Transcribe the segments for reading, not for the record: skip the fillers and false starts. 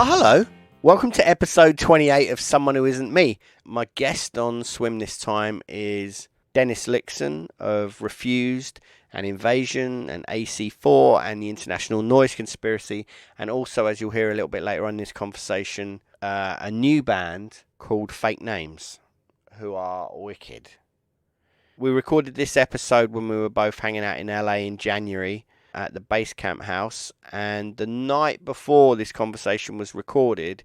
Hello. Welcome to episode 28 of Someone Who Isn't Me. My guest on Swim this time is Dennis Lyxzén of Refused and Invasion and AC4 and the International Noise Conspiracy, and also, as you'll hear a little bit later on in this conversation, a new band called Fake Names, who are wicked. We recorded this episode when we were both hanging out in LA in January at the Basecamp house, and the night before this conversation was recorded,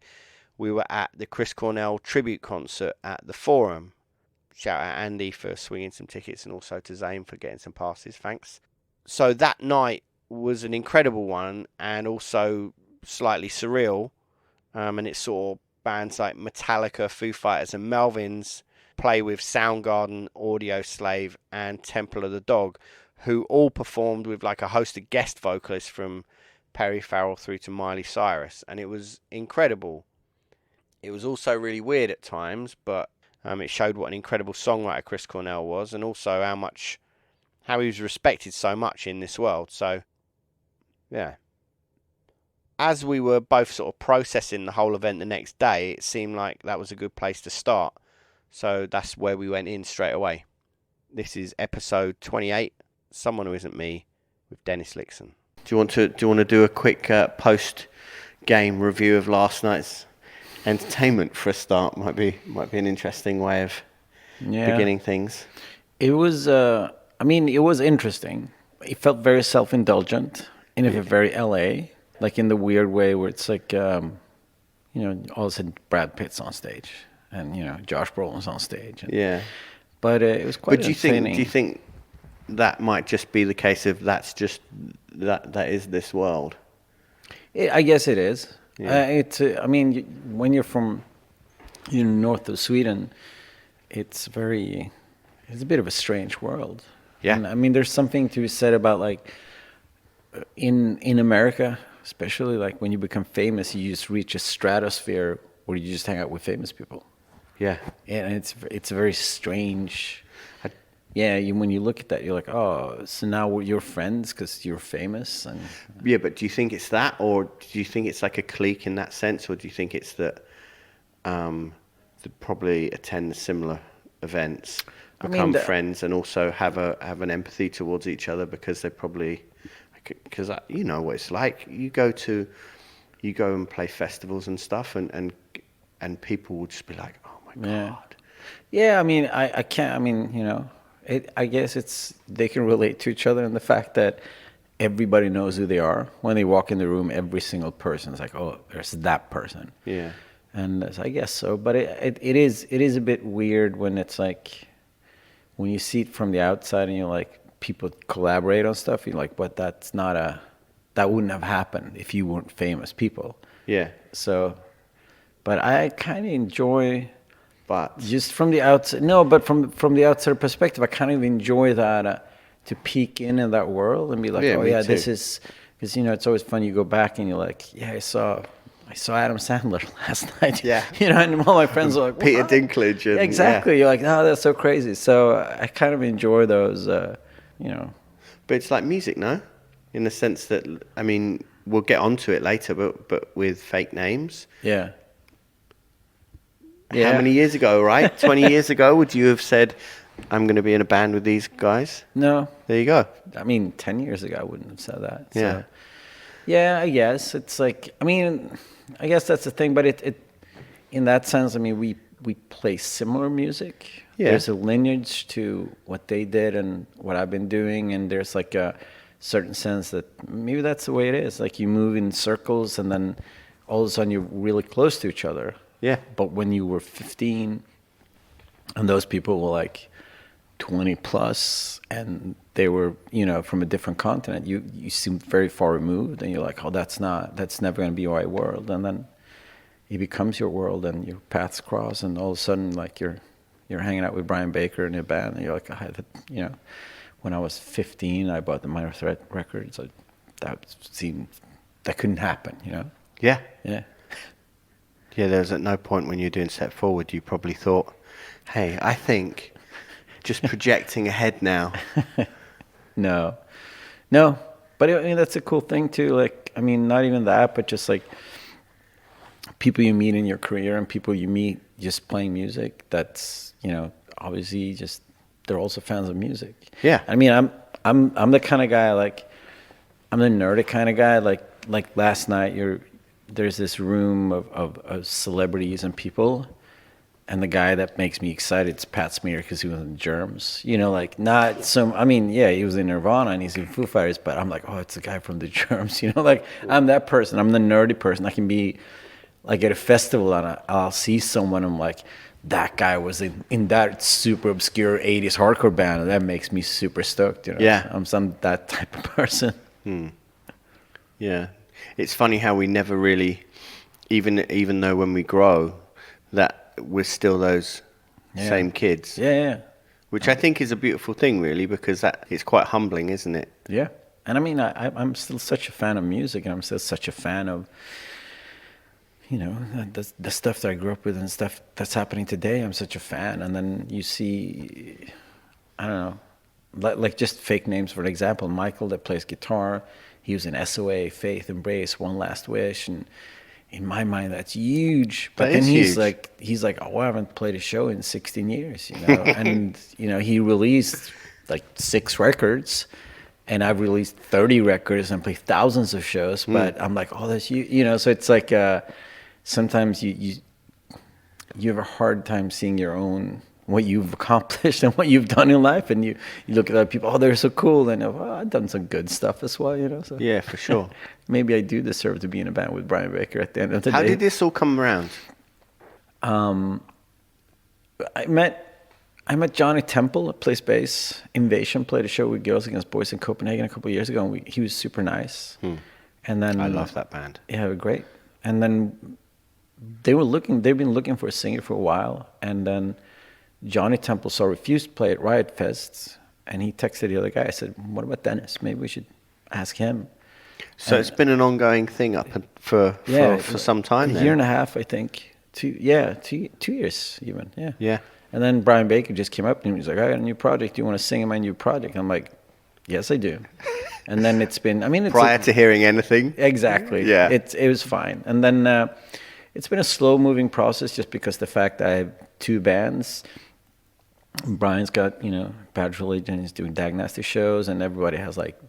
we were at the Chris Cornell tribute concert at the Forum. Shout out Andy for swinging some tickets, and also to Zane for getting some passes, thanks. So that night was an incredible one, and also slightly surreal, and it saw bands like Metallica, Foo Fighters and Melvins play with Soundgarden, Audio Slave and Temple of the Dog, who all performed with like a host of guest vocalists from Perry Farrell through to Miley Cyrus, and it was incredible. It was also really weird at times, but it showed what an incredible songwriter Chris Cornell was, and also how he was respected so much in this world. So, yeah. As we were both sort of processing the whole event the next day, it seemed like that was a good place to start. So that's where we went in straight away. This is episode 28. Someone Who Isn't Me with Dennis Lyxzén. Do you want to do a quick post-game review of last night's entertainment for a start? Might be an interesting way of beginning things. It was it was interesting. It felt very self-indulgent in a very LA, like in the weird way where it's like all of a sudden Brad Pitt's on stage and Josh Brolin's on stage. But it was quite entertaining. Do you think that might just be the case of that is this world? I guess it is. Yeah. When you're from north of Sweden, it's a bit of a strange world. Yeah. And there's something to be said about like in America, especially like when you become famous, you just reach a stratosphere where you just hang out with famous people. Yeah. And it's a very strange. When you look at that, you're like, oh, so now you're friends because you're famous. And yeah, but do you think it's that, or do you think it's like a clique in that sense, or do you think it's that they probably attend similar events, become friends, and also have an empathy towards each other because they probably, because you know what it's like. You go and play festivals and stuff, and people will just be like, oh my god. Yeah, I can't. I guess they can relate to each other in the fact that everybody knows who they are. When they walk in the room, every single person is like, oh, there's that person. Yeah. And I guess so. But it is a bit weird when it's like, when you see it from the outside and you're like, people collaborate on stuff, you're like, but that wouldn't have happened if you weren't famous people. Yeah. So, but I kind of enjoy... But just from the outside, from the outside perspective, I kind of enjoy that to peek in that world and be like, this is, because it's always fun. You go back and you're like, I saw Adam Sandler last night. Yeah, and all my friends are like, Peter Dinklage. And, exactly. You're like, oh, that's so crazy. So I kind of enjoy those, But it's like music, no? In the sense that, we'll get onto it later, but with Fake Names. Yeah. How many years ago, right? 20 years ago, would you have said, I'm going to be in a band with these guys? No. There you go. 10 years ago, I wouldn't have said that. So. Yeah. Yeah, I guess. It's like, I guess that's the thing, but it in that sense, we play similar music. Yeah. There's a lineage to what they did and what I've been doing, and there's like a certain sense that maybe that's the way it is. Like you move in circles, and then all of a sudden you're really close to each other. Yeah. But when you were 15 and those people were like 20 plus and they were, from a different continent, you seemed very far removed and you're like, oh, that's never going to be my world. And then it becomes your world and your paths cross and all of a sudden like you're hanging out with Brian Baker in a band and you're like, when I was 15, I bought the Minor Threat records. That couldn't happen, Yeah. Yeah. Yeah, there was at no point when you were doing Step Forward, you probably thought, hey, I think just projecting ahead now. No. But that's a cool thing too. Like, not even that, but just like people you meet in your career and people you meet just playing music, that's, you know, obviously just, they're also fans of music. Yeah. I mean, I'm the kind of guy, like, I'm the nerdy kind of guy. Like last night, there's this room of celebrities and people, and the guy that makes me excited is Pat Smear because he was in Germs. You know, like not some. I mean, yeah, he was in Nirvana and he's in Foo Fighters, but I'm like, oh, it's the guy from the Germs. You know, like I'm that person. I'm the nerdy person. I can be like at a festival and I'll see someone. I'm like, that guy was in that super obscure 80s hardcore band, and that makes me super stoked. You know, Yeah. I'm that type of person. Yeah. It's funny how we never really, even though when we grow, that we're still those same kids. Yeah. Which I think is a beautiful thing, really, because that it's quite humbling, isn't it? Yeah. And I mean, I'm still such a fan of music, and I'm still such a fan of, you know, the stuff that I grew up with and stuff that's happening today. I'm such a fan. And then you see, I don't know, like just fake names, for example, Michael that plays guitar, he was in SOA, Faith, Embrace, One Last Wish, and in my mind that's huge. But then he's like, oh, I haven't played a show in 16 years, you know. And you know, he released like 6 records, and I've released 30 records and played thousands of shows. But I'm like, oh, that's you know. So it's like sometimes you have a hard time seeing your own, what you've accomplished and what you've done in life, and you look at other people, oh, they're so cool, and oh, I've done some good stuff as well, you know. So Yeah, for sure. maybe I do deserve to be in a band with Brian Baker at the end of the day. How did this all come around? I met Johnny Temple at Place Bass. INVSN played a show with Girls Against Boys in Copenhagen a couple of years ago, and he was super nice. And then I love that band. Yeah, they were great. And then they've been looking for a singer for a while, and then Johnny Temple saw Refused play at Riot Fest, and he texted the other guy. I said, what about Dennis? Maybe we should ask him. So it's been an ongoing thing for some time now. A year and a half, I think. 2 years even, yeah. Yeah. And then Brian Baker just came up and he was like, I got a new project. Do you want to sing in my new project? I'm like, yes, I do. And then it's been, I mean, it's prior to hearing anything. Exactly. Yeah. It was fine. And then it's been a slow moving process just because the fact that I have 2 bands. Brian's got, you know, Bad Religion, he's doing Diagnosty shows, and everybody has like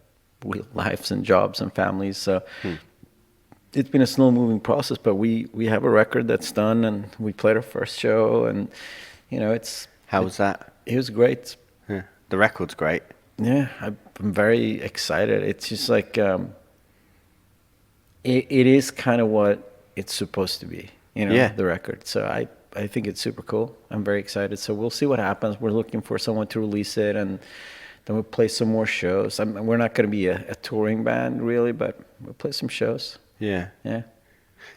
real lives and jobs and families. So it's been a slow moving process, but we have a record that's done, and we played our first show, and you know, How was that? It was great. Yeah. The record's great. Yeah, I'm very excited. It's just like it is kind of what it's supposed to be, you know, the record. So I think it's super cool. I'm very excited. So we'll see what happens. We're looking for someone to release it, and then we'll play some more shows. We're not going to be a touring band, really, but we'll play some shows. Yeah. Yeah.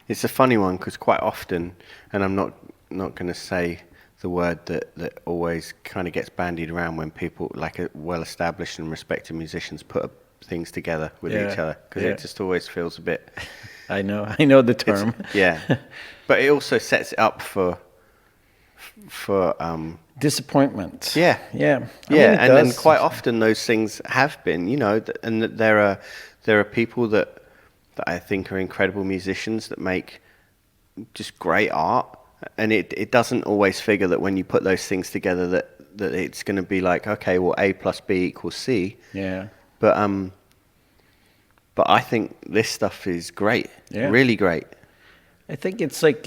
It's a funny one because quite often, and I'm not going to say the word that always kind of gets bandied around when people, like well-established and respected musicians, put things together with each other, because it just always feels a bit... I know the term. But it also sets it up for disappointment. Yeah. I mean, and then quite often those things have been, you know, and that there are people that I think are incredible musicians that make just great art, and it doesn't always figure that when you put those things together that it's going to be like, okay, well, A plus B equals C. Yeah. But I think this stuff is great. Yeah. Really great. I think it's like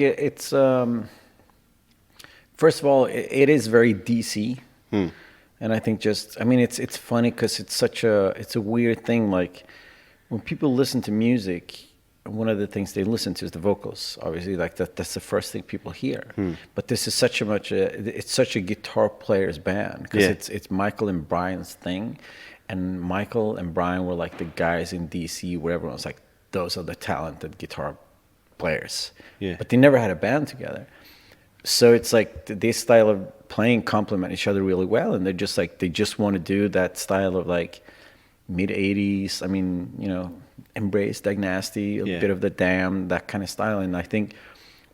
first of all, it is very DC, and I think it's funny because it's a weird thing. Like when people listen to music, one of the things they listen to is the vocals. Obviously, like that's the first thing people hear. But this is it's such a guitar player's band because it's Michael and Brian's thing, and Michael and Brian were like the guys in DC where everyone's like, those are the talented guitar players. Yeah. But they never had a band together. So it's like this style of playing complement each other really well, and they're just like, they just want to do that style of like mid-80s, I mean, you know, Embrace, Diagnosty, a bit of the Damned, that kind of style. And I think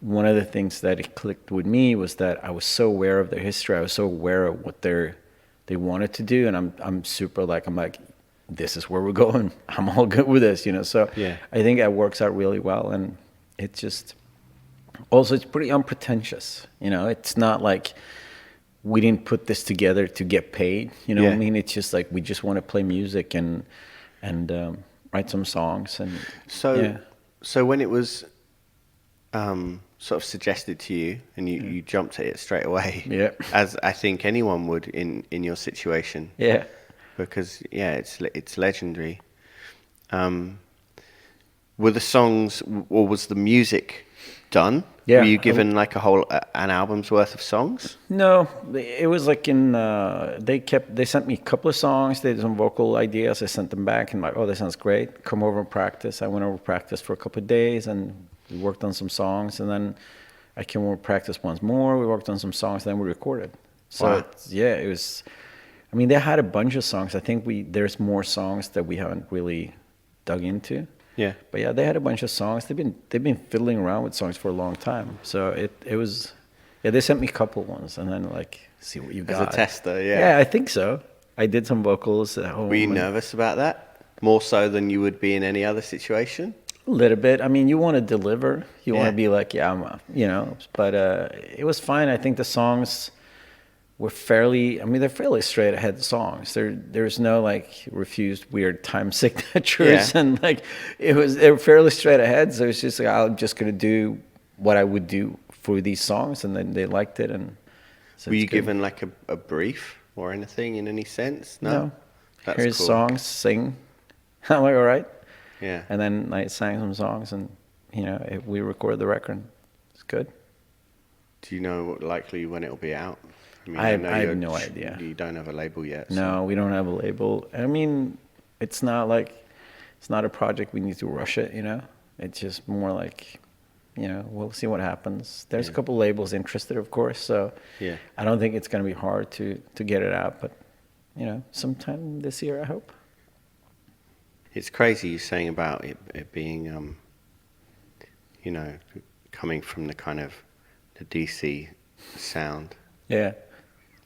one of the things that it clicked with me was that I was so aware of their history, I was so aware of what they wanted to do, and I'm super like, I'm like, this is where we're going. I'm all good with this, you know. So I think that works out really well, and it's just, Also, it's pretty unpretentious. You know, it's not like we didn't put this together to get paid. You know what I mean? It's just like we just want to play music and write some songs. And so when it was sort of suggested to you, and you jumped at it straight away, as I think anyone would in your situation, because it's legendary. Were the songs, or was the music done? Yeah. Were you given like an album's worth of songs? No, it was like they sent me a couple of songs. They did some vocal ideas. I sent them back and like, oh, that sounds great. Come over and practice. I went over practice for a couple of days and we worked on some songs. And then I came over practice once more. We worked on some songs. Then we recorded. So it was. I mean, they had a bunch of songs. I think there's more songs that we haven't really dug into. Yeah. But yeah, they had a bunch of songs. They've been fiddling around with songs for a long time. So it was, they sent me a couple ones and then like, see what you got. As a tester, Yeah, I think so. I did some vocals at home. Were you nervous about that? More so than you would be in any other situation? A little bit. I mean, you want to deliver. You want to be like, but it was fine. I think the songs were they're fairly straight ahead songs. There's no like refused weird time signatures and like they were fairly straight ahead. So it's just like I'm just gonna do what I would do for these songs, and then they liked it. And so were you given like a brief or anything in any sense? No. That's Here's cool. songs, sing. I'm like, all right. Yeah. And then I sang some songs, and we recorded the record. It's good. Do you know likely when it'll be out? I have no idea. You don't have a label yet. No, we don't have a label. I mean, it's not a project we need to rush it, It's just more like, we'll see what happens. There's a couple labels interested, of course, so I don't think it's going to be hard to get it out, but, sometime this year, I hope. It's crazy you saying about it being, coming from the kind of the DC sound. Yeah.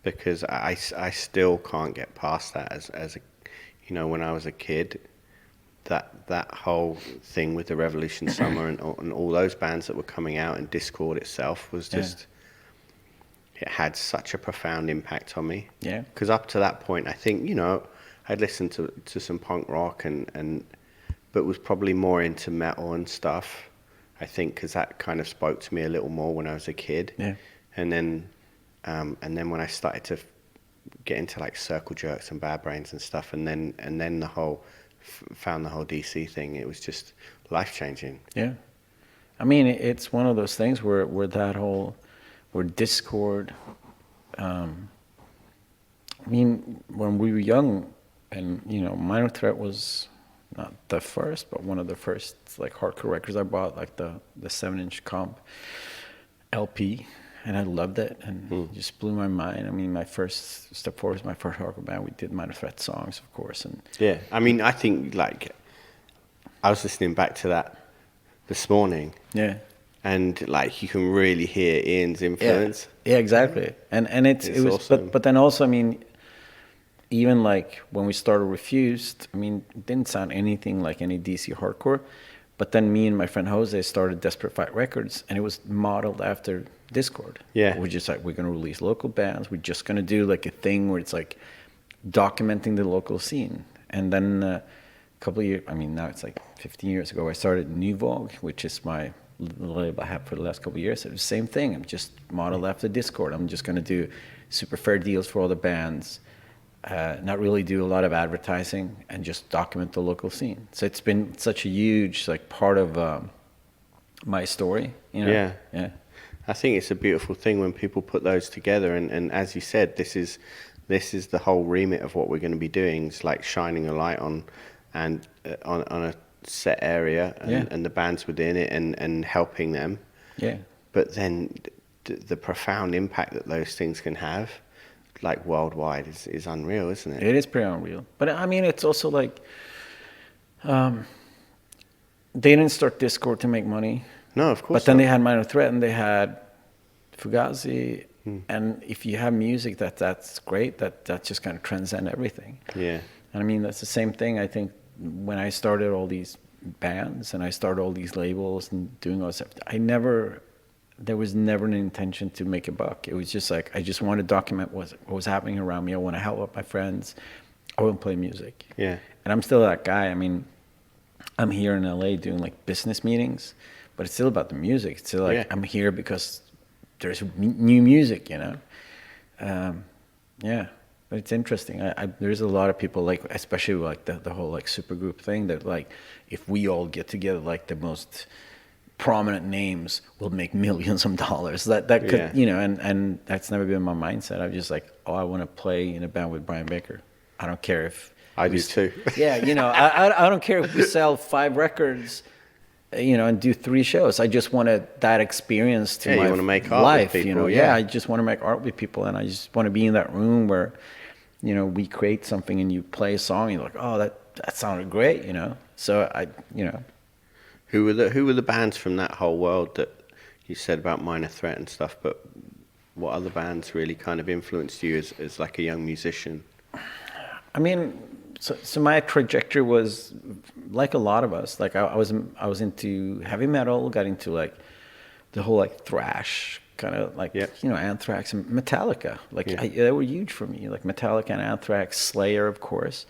Because I still can't get past that as a, when I was a kid, that whole thing with the Revolution Summer and all those bands that were coming out, and Discord itself was just, it had such a profound impact on me. Yeah. Because up to that point, I think, I'd listened to some punk rock but was probably more into metal and stuff, I think, because that kind of spoke to me a little more when I was a kid. Yeah. And then when I started to get into like Circle Jerks and Bad Brains and stuff, and then found the whole DC thing, it was just life changing. Yeah, I mean it's one of those things where Discord. I mean, when we were young, and Minor Threat was not the first, but one of the first like hardcore records I bought, like the 7-inch comp LP. And I loved it, and it just blew my mind. I mean, my first Step Forward was my first hardcore band. We did Minor Threat songs, of course. And yeah, I mean, I think like I was listening back to that this morning. Yeah, and like you can really hear Ian's influence. Yeah, exactly. And it was awesome. But then also, I mean, even like when we started Refused, I mean, it didn't sound anything like any DC hardcore. But then me and my friend Jose started Desperate Fight Records, and it was modeled after Discord. Yeah. We're just like, we're going to release local bands. We're just going to do like a thing where it's like documenting the local scene. And then a couple of years, I mean, now it's like 15 years ago, I started New Vogue, which is my label I have for the last couple of years. It was the same thing. I'm just modeled after Discord. I'm just going to do super fair deals for all the bands. Not really do a lot of advertising and just document the local scene. So it's been such a huge like part of my story. Yeah. I think it's a beautiful thing when people put those together. And as you said, this is the whole remit of what we're going to be doing. It's like shining a light on a set area and the bands within it and helping them. Yeah. But then the profound impact that those things can have, like worldwide, is unreal, isn't it? It is pretty unreal. But I mean, it's also like they didn't start Discord to make money. No, of course. But then they had Minor Threat and they had Fugazi. And if you have music that's great, that just kind of transcend everything. Yeah. And I mean, that's the same thing. I think when I started all these bands and I started all these labels and doing all this stuff, I never there was never an intention to make a buck. It was just like, I just want to document what was happening around me. I want to help out my friends. I want to play music. Yeah. And I'm still that guy. I mean, I'm here in LA doing like business meetings, but it's still about the music. It's still like, I'm here because there's new music, you know? Yeah, but it's interesting. There's a lot of people, like, especially like the whole like supergroup thing, that like, if we all get together, like the most prominent names will make millions of dollars. That could, you know, and that's never been my mindset. I'm just like, oh, I want to play in a band with Brian Baker. I don't care if I do too. Yeah, you know, I don't care if we sell 5 records, you know, and do 3 shows. I just wanted that experience to my you want to make art life, with people, you know. Yeah, I just want to make art with people, and I just want to be in that room where, you know, we create something and you play a song and you're like, oh, that sounded great, you know. So you know. Who were the bands from that whole world that you said about Minor Threat and stuff, but what other bands really kind of influenced you as like a young musician? I mean, so my trajectory was like a lot of us. Like I was into heavy metal, got into like the whole like thrash kind of like, you know, Anthrax and Metallica. Like they were huge for me. Like Metallica and Anthrax, Slayer, of course.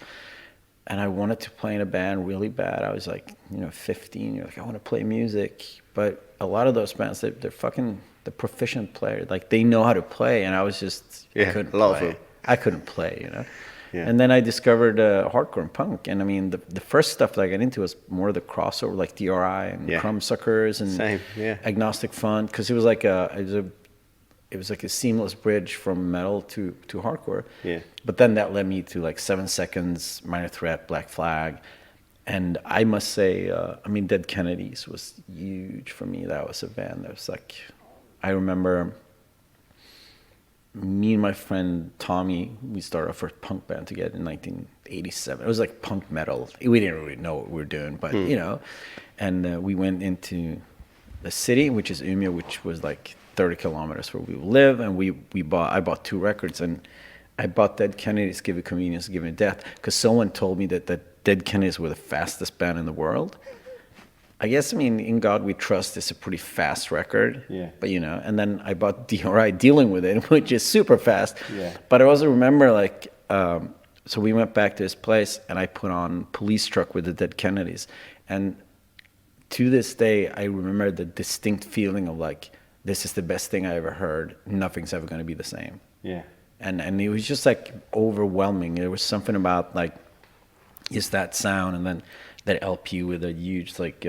And I wanted to play in a band really bad. I was like, you know, 15. You're like, I want to play music. But a lot of those bands, they're fucking the proficient players. Like they know how to play, and I was just couldn't play. I couldn't play, you know. Yeah. And then I discovered hardcore and punk. And I mean, the first stuff that I got into was more the crossover, like DRI and Crumbsuckers and Agnostic Front, because it was like it was like a seamless bridge from metal to hardcore. Yeah. But then that led me to like 7 Seconds, Minor Threat, Black Flag. And I must say, I mean, Dead Kennedys was huge for me. That was a band that was like, I remember me and my friend Tommy, we started our first punk band together in 1987. It was like punk metal. We didn't really know what we were doing, but you know, and we went into the city, which is Umeå, which was like 30 kilometers where we live, and I bought 2 records, and I bought Dead Kennedys, Give It Convenience, Give It Death, because someone told me that Dead Kennedys were the fastest band in the world. I guess, I mean, In God We Trust is a pretty fast record. Yeah. But, you know, and then I bought DRI, Dealing With It, which is super fast. Yeah. But I also remember, like, so we went back to his place, and I put on Police Truck with the Dead Kennedys. And to this day, I remember the distinct feeling of, like, this is the best thing I ever heard. Nothing's ever going to be the same. Yeah. And it was just, like, overwhelming. There was something about, like, just that sound, and then that LP with a huge like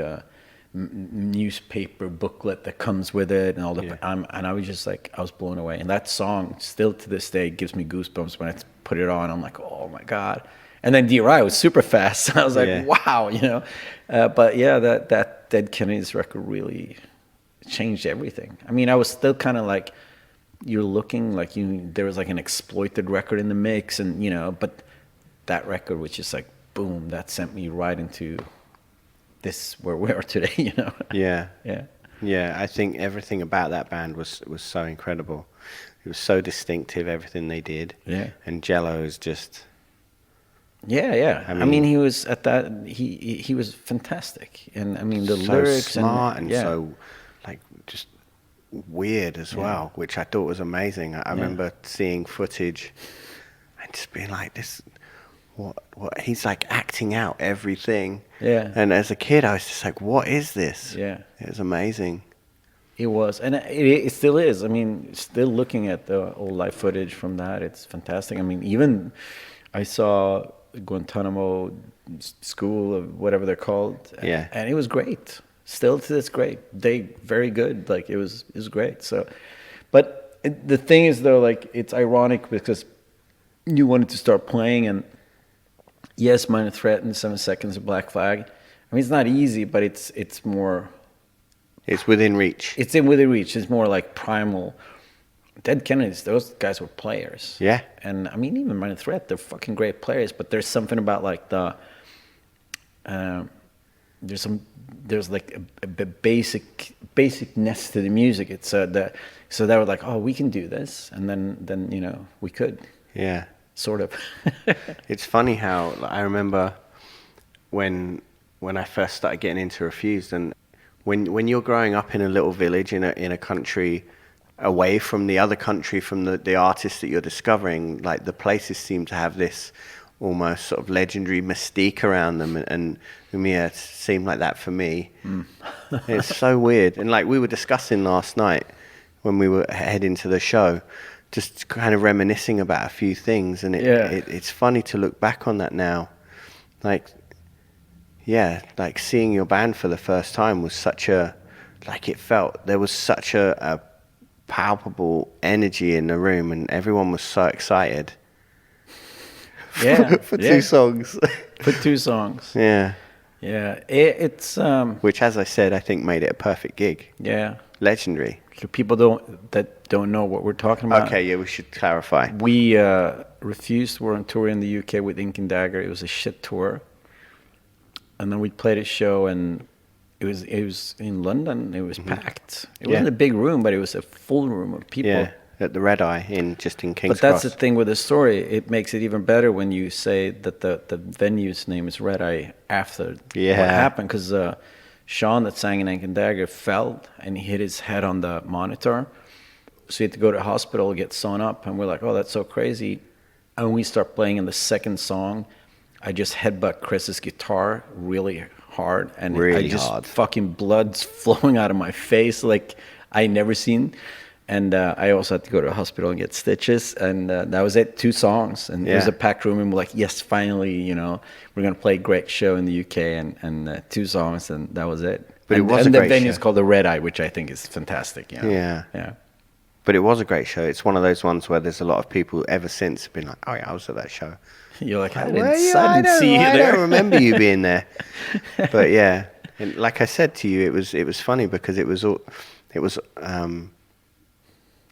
newspaper booklet that comes with it, and all the and I was just like, I was blown away. And that song still to this day gives me goosebumps when I put it on. I'm like, oh my god. And then DRI was super fast. I was like, wow, you know. But yeah, that Dead Kennedys record really changed everything. I mean, I was still kind of like, you're looking like there was like an exploited record in the mix, and you know, but that record was just like, boom, that sent me right into this where we are today, you know. Yeah, I think everything about that band was so incredible. It was so distinctive, everything they did. Yeah. And Jello is just I mean he was at that he was fantastic. And I mean the so lyrics smart and so like just weird as well, which I thought was amazing. I remember seeing footage and just being like, this what he's like acting out everything. Yeah. And as a kid I was just like, what is this? Yeah. It was amazing. It was, and it still is. I mean, still looking at the old live footage from that, it's fantastic. I mean, even I saw Guantanamo School, or whatever they're called. And it was great. Still to this great. Very good. Like it was great. So, but the thing is though, like it's ironic because you wanted to start playing, and yes, Minor Threat and 7 Seconds of Black Flag. I mean, it's not easy, but it's more. It's within reach. It's within reach. It's more like primal. Dead Kennedys, those guys were players. Yeah. And I mean, even Minor Threat, they're fucking great players. But there's something about like the. There's like a basicness to the music. It's so they were like, oh, we can do this, and then you know we could. Yeah. Sort of. It's funny how I remember when I first started getting into Refused, and when you're growing up in a little village in a country away from the other country, from the artists that you're discovering, like the places seem to have this almost sort of legendary mystique around them, and Umea seemed like that for me. It's so weird. And like we were discussing last night when we were heading to the show, just kind of reminiscing about a few things, and it's funny to look back on that now. Like, yeah, like seeing your band for the first time was such a, like it felt, there was such a palpable energy in the room, and everyone was so excited. For 2 songs. For 2 songs. Yeah. Yeah. It's which, as I said, I think made it a perfect gig. Yeah. Legendary. So people don't know what we're talking about. Okay, yeah, we should clarify. We Refused were on tour in the UK with Ink and Dagger. It was a shit tour. And then we played a show, and it was in London. It was packed. It wasn't a big room, but it was a full room of people. Yeah, at the Red Eye in King's Cross. But that's the thing with the story. It makes it even better when you say that the venue's name is Red Eye after what happened. Because Sean, that sang in Ink and Dagger, fell and he hit his head on the monitor. So he had to go to the hospital, get sewn up. And we're like, oh, that's so crazy. And we start playing in the second song. I just headbutt Chris's guitar really hard, and really I just hard. Fucking blood's flowing out of my face like I never seen. And I also had to go to the hospital and get stitches, and that was it. 2 songs, and it was a packed room, and we're like, yes, finally, we're gonna play a great show in the UK, and 2 songs, and that was it. But and, it was and a the great venue's show. called the Red Eye, which I think is fantastic. Yeah. Yeah. But it was a great show. It's one of those ones where there's a lot of people ever since have been like, oh yeah, I was at that show. You're like, I Well, didn't see you there. I don't remember you being there. But yeah, and like I said to you, it was funny because it was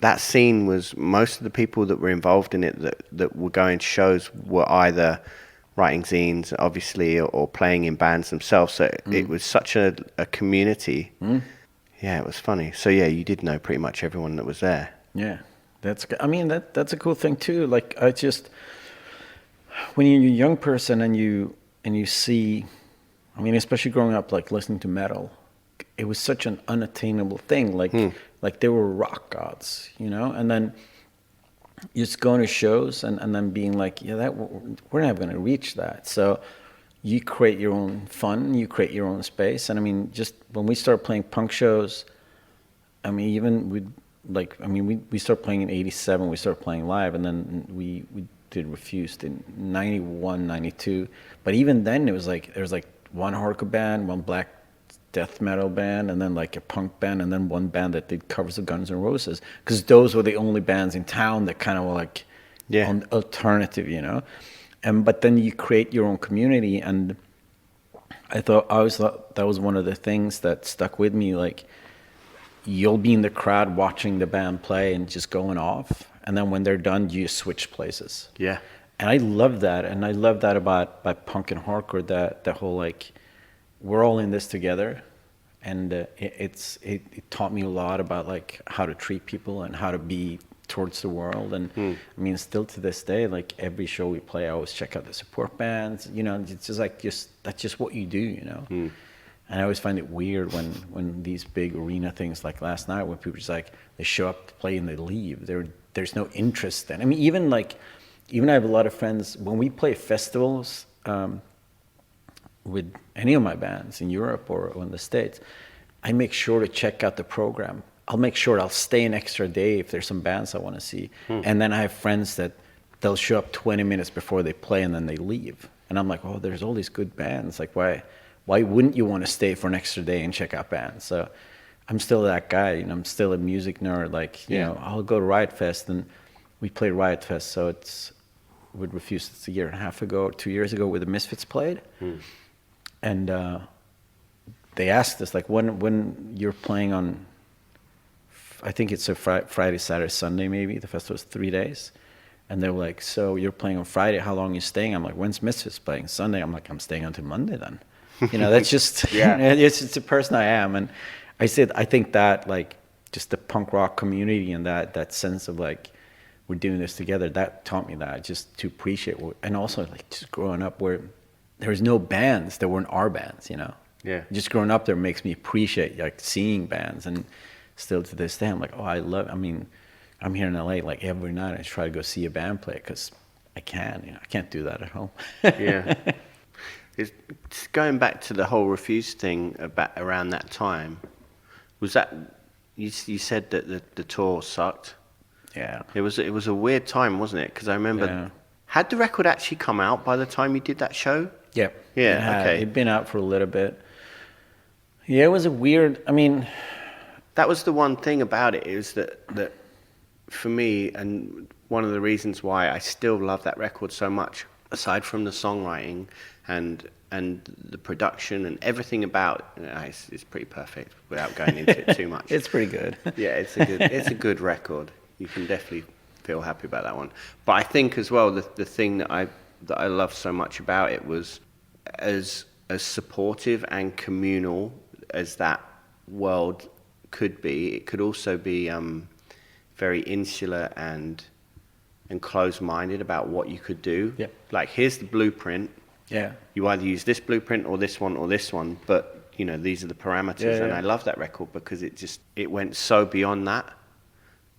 that scene was, most of the people that were involved in it that were going to shows were either writing zines, obviously, or playing in bands themselves. So it was such a community. Yeah, it was funny. So yeah, you did know pretty much everyone that was there. Yeah, that's a cool thing too. Like I just, when you're a young person and you see, especially growing up, like listening to metal, it was such an unattainable thing. Like they were rock gods, and then just going to shows and then being like, yeah, we're never going to reach that. So you create your own fun, you create your own space. And just when we started playing punk shows, we started playing in 87, we started playing live, and then we did Refused in 91, 92. But even then there was like one hardcore band, one black death metal band, and then like a punk band, and then one band that did covers of Guns N' Roses, because those were the only bands in town that kind of were like on alternative, but then you create your own community. And I always thought that was one of the things that stuck with me. Like, you'll be in the crowd watching the band play and just going off, and then when they're done, you switch places. Yeah. And I love that, and I love that about punk and hardcore, that the whole like, we're all in this together, and it taught me a lot about like how to treat people and how to be towards the world. And still to this day, like every show we play, I always check out the support bands. It's just like that's just what you do, And I always find it weird when these big arena things like last night, when people just like they show up to play and they leave. There's no interest then. Even I have a lot of friends when we play festivals. With any of my bands in Europe or in the States, I make sure to check out the program. I'll make sure I'll stay an extra day if there's some bands I want to see. And then I have friends that they'll show up 20 minutes before they play and then they leave. And I'm like, oh, there's all these good bands. Like, why wouldn't you want to stay for an extra day and check out bands? So I'm still that guy. I'm still a music nerd. Like, I'll go to Riot Fest, and we played Riot Fest. So we'd Refused. It's a year and a half ago, 2 years ago, where the Misfits played. And they asked us, like, when you're playing on, I think it's a Friday, Saturday, Sunday, maybe. The festival's 3 days. And they were like, so you're playing on Friday, how long are you staying? I'm like, when's Misfits playing? Sunday. I'm like, I'm staying until Monday then. That's just, it's the person I am. And I said, I think that, like, just the punk rock community and that sense of, like, we're doing this together, that taught me that, just to appreciate and also, like, just growing up where there was no bands that weren't our bands, Yeah. Just growing up there makes me appreciate like seeing bands, and still to this day I'm like, oh, I mean, I'm here in LA like every night I try to go see a band play because I can, I can't do that at home. Yeah. It's going back to the whole Refused thing about around that time. Was that you said that the tour sucked? Yeah. It was a weird time, wasn't it? Because I remember, Yeah. had the record actually come out by the time you did that show? Yeah. Yeah. Okay. It'd been out for a little bit. Yeah, it was a weird. I mean, that was the one thing about it, is that for me, and one of the reasons why I still love that record so much, aside from the songwriting and the production and everything about it, it's pretty perfect without going into it too much. It's pretty good. Yeah, it's a good record. You can definitely feel happy about that one. But I think as well the thing that I love so much about it was as supportive and communal as that world could be, it could also be very insular and closed-minded about what you could do. Yeah. Like, here's the blueprint. Yeah. You either use this blueprint or this one, but these are the parameters. Yeah, yeah. And I love that record because it went so beyond that,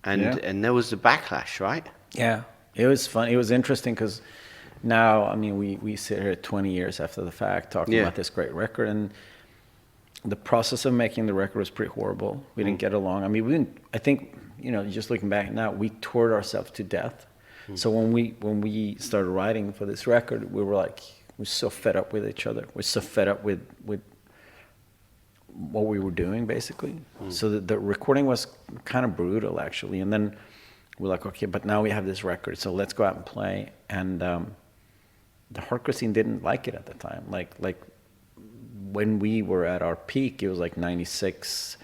and there was the backlash, right? Yeah, it was fun. It was interesting because now, I mean, we sit here 20 years after the fact talking about this great record, and the process of making the record was pretty horrible. We didn't get along. I mean, I think, just looking back now, we toured ourselves to death. So when we started writing for this record, we were like, we're so fed up with each other. We're so fed up with what we were doing, basically. So the recording was kind of brutal, actually. And then we're like, okay, but now we have this record, so let's go out and play. And the hardcore scene didn't like it at the time. Like when we were at our peak, it was like 96,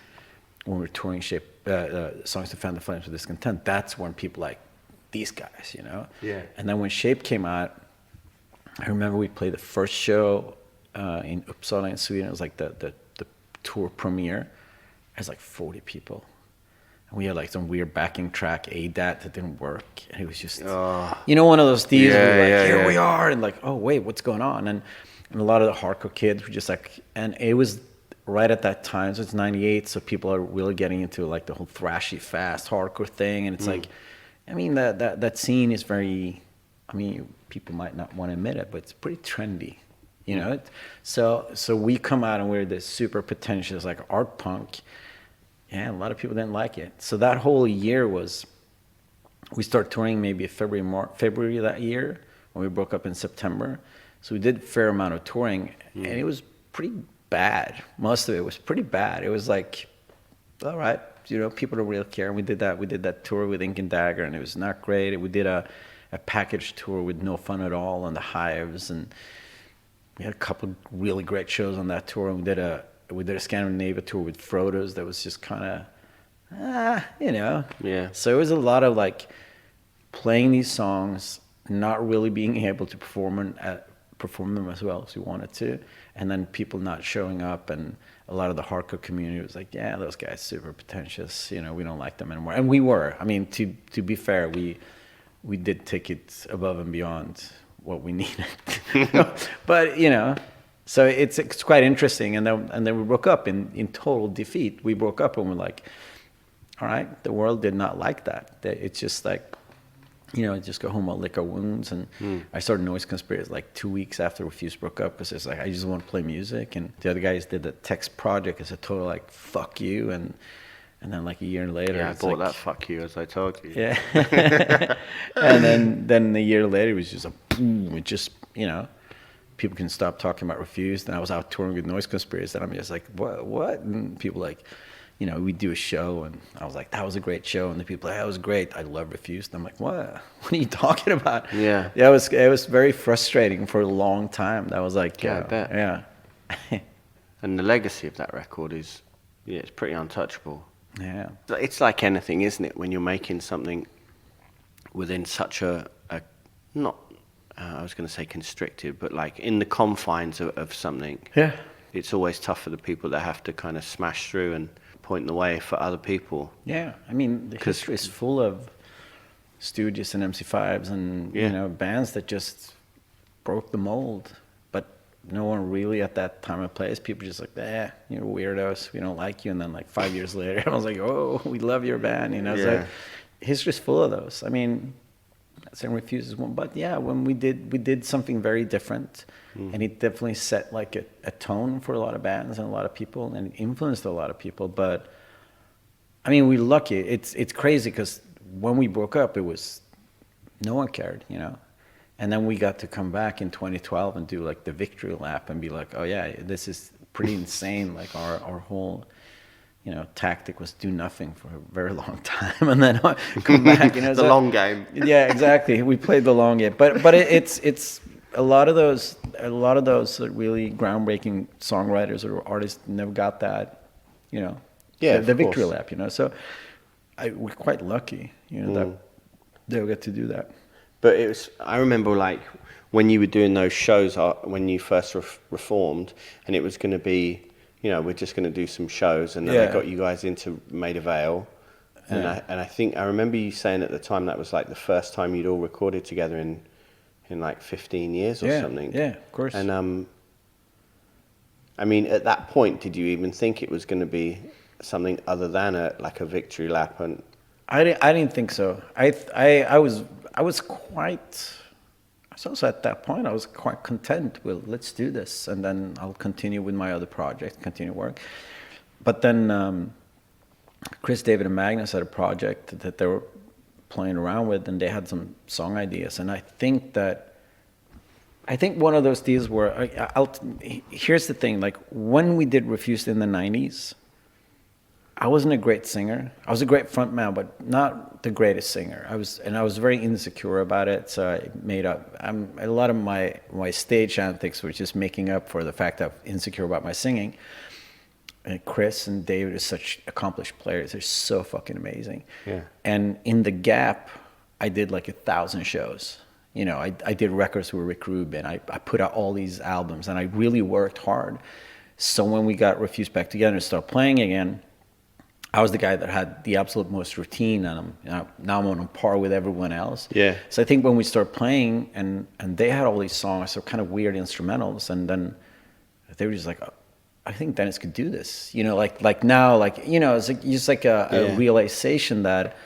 when we were touring Songs to Fan the Flames of Discontent. That's when people like, these guys, Yeah. And then when Shape came out, I remember we played the first show in Uppsala in Sweden. It was like the tour premiere. It was like 40 people. And we had like some weird backing track, ADAT, that didn't work. And it was just, one of those deals where we're like, here we are. And like, oh, wait, what's going on? And a lot of the hardcore kids were just like, and it was right at that time. So it's 98. So people are really getting into like the whole thrashy, fast hardcore thing. And it's like, I mean, that scene is very, I mean, people might not want to admit it, but it's pretty trendy, So we come out and we're this super pretentious, like art punk. Yeah, a lot of people didn't like it. So that whole year we started touring maybe February that year, when we broke up in September. So we did a fair amount of touring, and it was pretty bad. Most of it was pretty bad. It was like, all right, people don't really care. And we did that tour with Ink and Dagger, and it was not great. We did a package tour with No Fun at All and the Hives, and we had a couple really great shows on that tour. And we did a Scandinavia tour with Frodo's that was just kind of, Yeah. So it was a lot of like playing these songs, not really being able to perform them as well as we wanted to, and then people not showing up, and a lot of the hardcore community was like, yeah, those guys super pretentious, we don't like them anymore. And we were. I mean, to be fair, we did take it above and beyond what we needed. But so it's quite interesting. And then we broke up in total defeat. We broke up and we're like, all right, the world did not like that. It's just like, just go home, I'll lick our wounds. And I started Noise Conspiracy like 2 weeks after Refused broke up, because it's like, I just want to play music. And the other guys did the Text Project as a total like, fuck you. And then like a year later, I it's bought like, that fuck you, as I told you. Yeah. And then a year later, it was just a boom. It just, people can stop talking about Refused. And I was out touring with Noise Conspiracy, and I'm just like, what? And people like, we do a show, and I was like, that was a great show. And the people like, that was great. I love Refused. And I'm like, what are you talking about? Yeah. Yeah, it was very frustrating for a long time. That was like, I bet. Yeah. And the legacy of that record is, it's pretty untouchable. Yeah. It's like anything, isn't it? When you're making something within such a not, I was going to say constricted, but like in the confines of something. Yeah. It's always tough for the people that have to kind of smash through and point the way for other people. Yeah. I mean, the history is full of Stooges and MC5s and, bands that just broke the mold. But no one really at that time and place. People just like, you're weirdos. We don't like you. And then like 5 years later, I was like, oh, we love your band. You know, so history's full of those. I mean, Saying Refuse is one, but yeah, when we did something very different, and it definitely set like a tone for a lot of bands and a lot of people, and it influenced a lot of people. But I mean, we're lucky. It's crazy because when we broke up, it was no one cared, you know. And then we got to come back in 2012 and do like the victory lap and be like, oh yeah, this is pretty insane. Like our whole, you know, tactic was do nothing for a very long time and then come back. You know, the long game. Yeah, exactly. We played the long game, but it's a lot of those really groundbreaking songwriters or artists never got that, you know. Yeah, the victory lap, you know. So we're quite lucky, you know, that they get to do that. But it was, I remember like when you were doing those shows when you first reformed, and it was going to be, you know, we're just going to do some shows, and then I got you guys into Maida Vale, and I think I remember you saying at the time that was like the first time you'd all recorded together in like 15 years or something. Yeah, of course. And I mean, at that point, did you even think it was going to be something other than a victory lap? And I didn't think so. I was quite. So at that point, I was quite content with let's do this, and then I'll continue with my other project, continue work. But then Chris, David, and Magnus had a project that they were playing around with, and they had some song ideas. And I think one of those deals where here's the thing: like when we did Refused in the '90s, I wasn't a great singer. I was a great frontman, but not the greatest singer. I was very insecure about it. So I made up. A lot of my stage antics were just making up for the fact that I'm insecure about my singing. And Chris and David are such accomplished players. They're so fucking amazing. Yeah. And in the gap, I did like 1,000 shows. You know, I did records with Rick Rubin. I put out all these albums, and I really worked hard. So when we got Refused back together and started playing again, I was the guy that had the absolute most routine, and now I'm on par with everyone else. Yeah. So I think when we started playing, and they had all these songs, so kind of weird instrumentals, and then they were just like, oh, I think Dennis could do this. You know, like now, like, you know, it's like, just like a realization that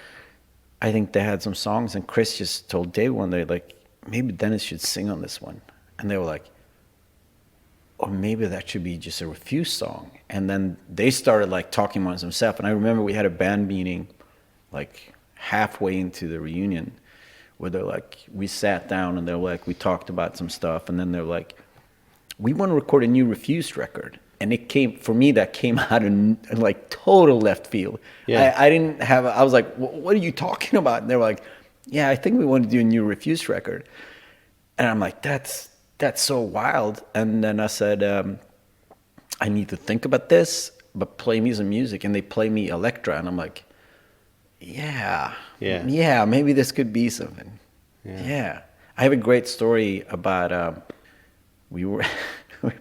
I think they had some songs, and Chris just told Dave one day, like, maybe Dennis should sing on this one. And they were like, or maybe that should be just a Refused song. And then they started like talking amongst themselves. And I remember we had a band meeting like halfway into the reunion where they're like, we sat down and they're like, we talked about some stuff. And then they're like, we want to record a new Refused record. And it came, for me, that came out of like total left field. Yeah. I was like, what are you talking about? And they were like, yeah, I think we want to do a new Refused record. And I'm like, that's so wild. And then I said, I need to think about this, but play me some music. And they play me Electra. And I'm like, yeah, maybe this could be something. Yeah. I have a great story about, we were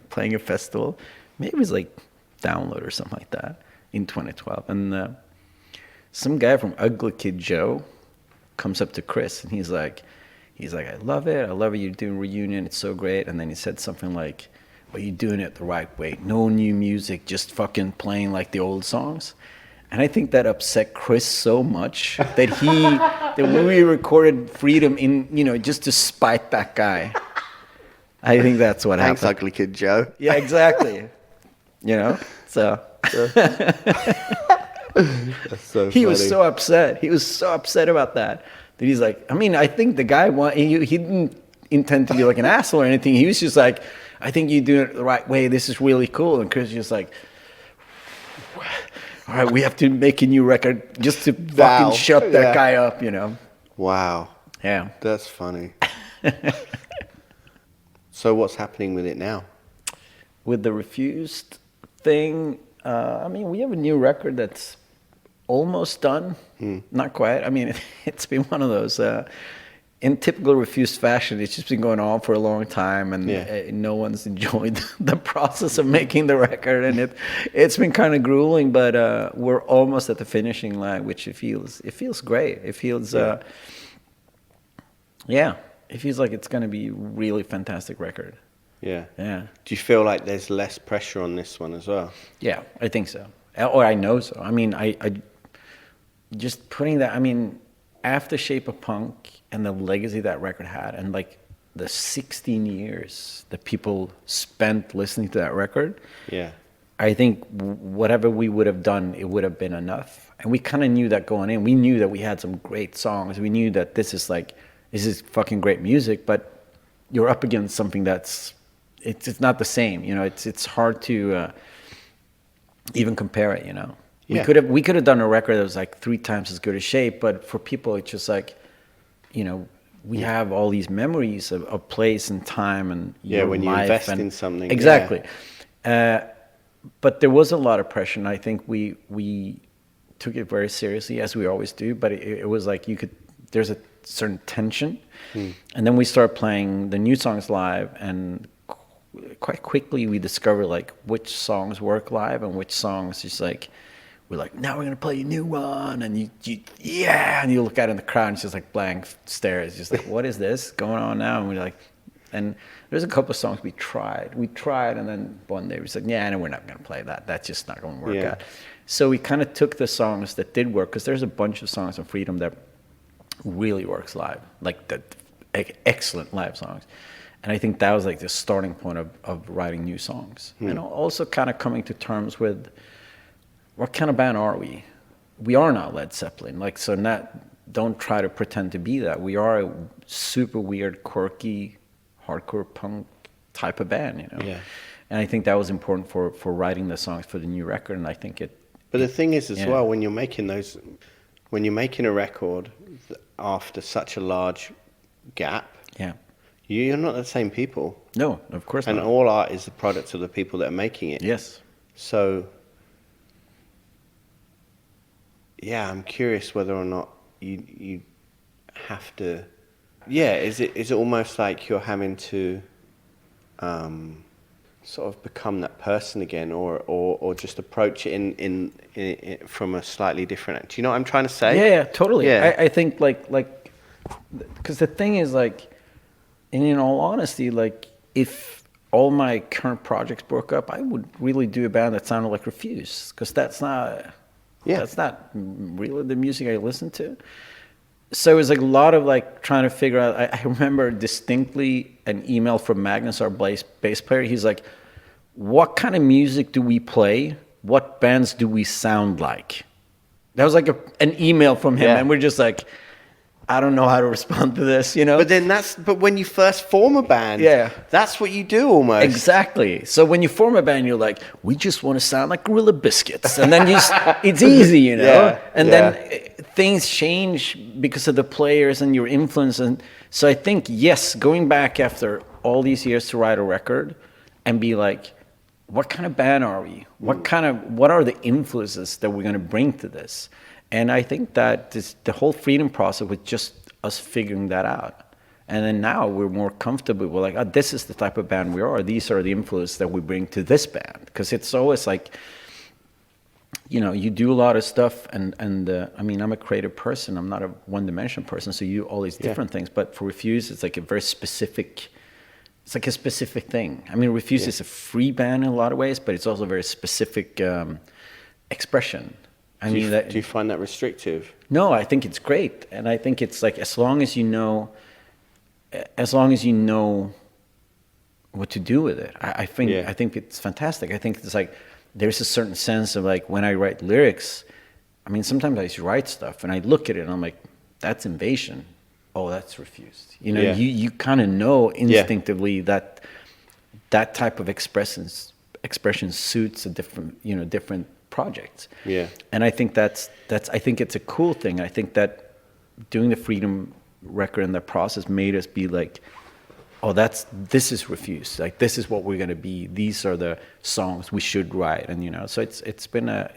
playing a festival. Maybe it was like Download or something like that in 2012. And some guy from Ugly Kid Joe comes up to Chris and he's like, I love it. I love it. You're doing Reunion. It's so great. And then he said something like, well, you're doing it the right way. No new music, just fucking playing like the old songs. And I think that upset Chris so much that when we recorded Freedom in, you know, just to spite that guy. I think that's what happened. Thanks, Ugly Kid Joe. Yeah, exactly. You know, so. That's so he funny. was so upset. He was so upset about that. He's like, I mean, I think the guy, he didn't intend to be like an asshole or anything. He was just like, I think you're doing it the right way. This is really cool. And Chris was just like, all right, we have to make a new record just to fucking shut that guy up, you know? Wow. Yeah. That's funny. So what's happening with it now? With the Refused thing, I mean, we have a new record that's almost done. Not quite. I mean, it's been one of those, in typical Refused fashion, it's just been going on for a long time, and no one's enjoyed the process of making the record, and it's been kind of grueling, but we're almost at the finishing line, which it feels great. It feels, it feels like it's going to be a really fantastic record. Yeah. Yeah. Do you feel like there's less pressure on this one as well? Yeah, I think so. Or I know so. I mean, I just putting that, I mean, after Shape of Punk and the legacy that record had, and like the 16 years that people spent listening to that record, Yeah. I think whatever we would have done, it would have been enough. And we kind of knew that going in. We knew that we had some great songs. We knew that this is fucking great music, but you're up against something that's, it's not the same, you know. It's hard to even compare it, you know. Yeah. We could have done a record that was like 3 times as good as Shape, but for people it's just like, you know, we have all these memories of place and time and your when you life invest and, in something. exactly. But there was a lot of pressure, and I think we took it very seriously, as we always do. But it was like there's a certain tension, and then we started playing the new songs live, and quite quickly we discovered like which songs work live and which songs just like we're like, now we're gonna play a new one, and you and you look out in the crowd and it's just like blank stares, just like, what is this going on now? And we're like, and there's a couple of songs we tried, and then one day we said, yeah, no, we're not gonna play that. That's just not gonna work out. So we kind of took the songs that did work, because there's a bunch of songs on Freedom that really works live, like the excellent live songs. And I think that was like the starting point of writing new songs. And also kind of coming to terms with, what kind of band are we? We are not Led Zeppelin. Like, so don't try to pretend to be that. We are a super weird, quirky, hardcore punk type of band, you know? Yeah. And I think that was important for writing the songs for the new record. And I think But the thing is as well, when you're making a record after such a large gap, you're not the same people. No, of course not. And all art is the product of the people that are making it. Yes. So, yeah, I'm curious whether or not you have to. Yeah, is it almost like you're having to sort of become that person again, or just approach it in from a slightly different. Do you know what I'm trying to say? Yeah, totally. Yeah. I think like because the thing is like, and in all honesty, like if all my current projects broke up, I would really do a band that sounded like Refuse, because that's not really the music I listen to. So it was like a lot of like trying to figure out. I remember distinctly an email from Magnus, our bass player. He's like, what kind of music do we play? What bands do we sound like? That was like an email from him, and we're just like, I don't know how to respond to this, you know? But when you first form a band, that's what you do almost. Exactly. So when you form a band, you're like, we just want to sound like Gorilla Biscuits. And then it's easy, you know? Then things change because of the players and your influence. And so I think, yes, going back after all these years to write a record and be like, what kind of band are we? What are the influences that we're going to bring to this? And I think that the whole Freedom process was just us figuring that out. And then now we're more comfortable. We're like, oh, this is the type of band we are. These are the influences that we bring to this band. Because it's always like, you know, you do a lot of stuff. And I mean, I'm a creative person. I'm not a one-dimensional person. So you do all these different things. But for Refuse, it's like a very specific... It's like a specific thing. I mean, Refuse is a free band in a lot of ways, but it's also a very specific expression. Do you find that restrictive? No, I think it's great, and I think it's like as long as you know what to do with it. I think it's fantastic. I think it's like there's a certain sense of like when I write lyrics. I mean, sometimes I just write stuff and I look at it and I'm like, that's Invasion. Oh, that's Refused. You know, you kind of know instinctively that type of expression suits a different project. Yeah. And I think I think it's a cool thing. I think that doing the Freedom record and that process made us be like, oh, this is Refused. Like this is what we're gonna be. These are the songs we should write. And you know, so it's been an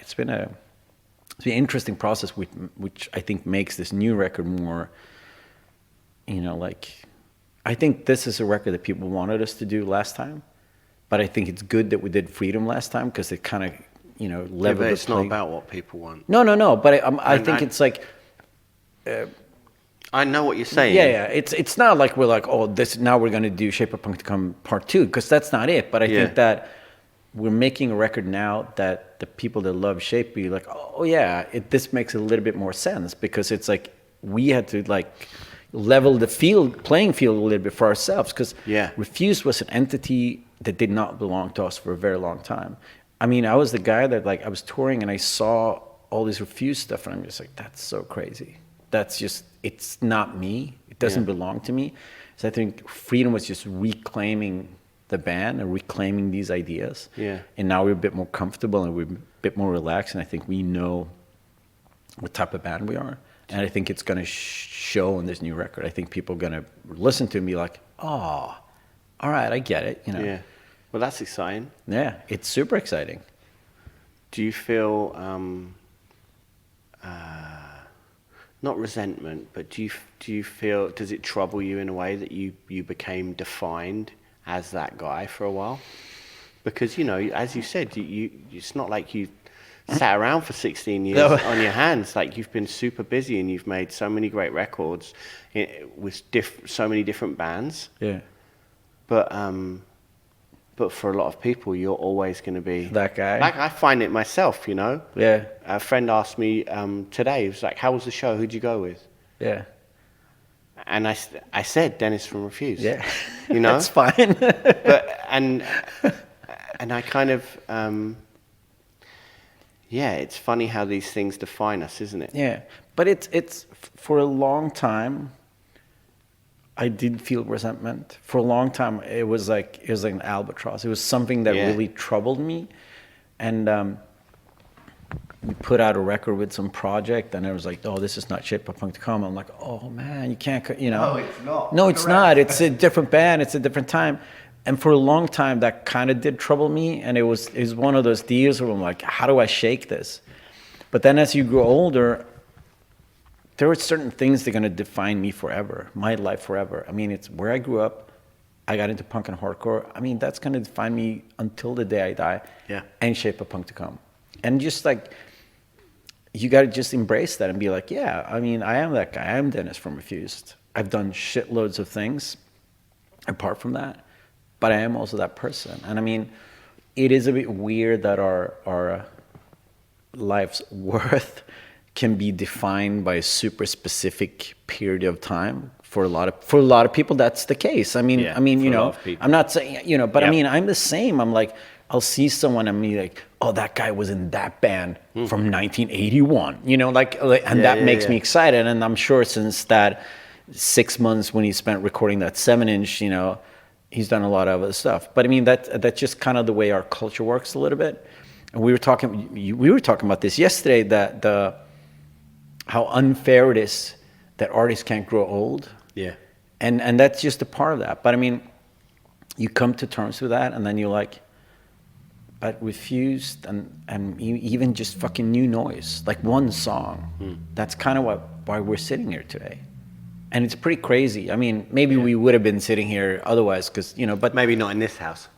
interesting process, which I think makes this new record more. You know, like, I think this is a record that people wanted us to do last time, but I think it's good that we did Freedom last time because it kind of, you know, leveled. But it's not about what people want. No. But I think it's like. I know what you're saying. Yeah. It's not like we're like, oh, this now we're gonna do Shape of Punk to Come Part 2, because that's not it. But I think that we're making a record now that the people that love Shape be like, oh yeah, this makes a little bit more sense, because it's like we had to like level the playing field a little bit for ourselves, because Refused was an entity that did not belong to us for a very long time. I mean, I was the guy that like I was touring and I saw all this Refused stuff and I'm just like, that's so crazy. That's just, it's not me. It doesn't belong to me. So I think Freedom was just reclaiming the band and reclaiming these ideas. Yeah. And now we're a bit more comfortable and we're a bit more relaxed, and I think we know what type of band we are. And I think it's going to show in this new record. I think people are going to listen to it and be like, oh, all right, I get it. You know? Yeah. Well, that's exciting. Yeah, it's super exciting. Do you feel, not resentment, but do you feel, does it trouble you in a way that you became defined as that guy for a while? Because, you know, as you said, you it's not like you sat around for 16 years on your hands. Like, you've been super busy and you've made so many great records with so many different bands. Yeah. But for a lot of people, you're always going to be that guy. Like, I find it myself, you know. Yeah. A friend asked me today, he was like, how was the show? Who'd you go with? Yeah. And I said Dennis from Refused. Yeah. You know? That's fine. And I kind of, it's funny how these things define us, isn't it? Yeah. But it's for a long time, I did feel resentment. For a long time, it was like an albatross. It was something that really troubled me. And we put out a record with some project, and it was like, oh, this is not Shape of Punk to Come. I'm like, oh man, you can't, you know. No, it's not. No, it's not. It's a different band. It's a different time. And for a long time, that kind of did trouble me. And it was one of those deals where I'm like, how do I shake this? But then as you grow older, there are certain things that are going to define me forever, my life forever. I mean, it's where I grew up. I got into punk and hardcore. I mean, that's going to define me until the day I die. Yeah. And Shape of Punk to Come. And just like, you got to just embrace that and be like, yeah, I mean, I am that guy. I am Dennis from Refused. I've done shitloads of things apart from that, but I am also that person. And I mean, it is a bit weird that our life's worth can be defined by a super specific period of time. For a lot of people, that's the case. I mean, you know, I'm not saying, you know, but I mean, I'm the same. I'm like, I'll see someone and be like, oh, that guy was in that band from 1981, you know, and that makes me excited. And I'm sure since that 6 months when he spent recording that 7-inch, you know, he's done a lot of other stuff. But I mean, that's just kind of the way our culture works a little bit. And we were talking about this yesterday, that how unfair it is that artists can't grow old. Yeah. And that's just a part of that. But I mean, you come to terms with that, and then you're like, but Refused and even just fucking New Noise, like one song. That's kind of why we're sitting here today. And it's pretty crazy. I mean, maybe we would have been sitting here otherwise, because, you know, but maybe not in this house.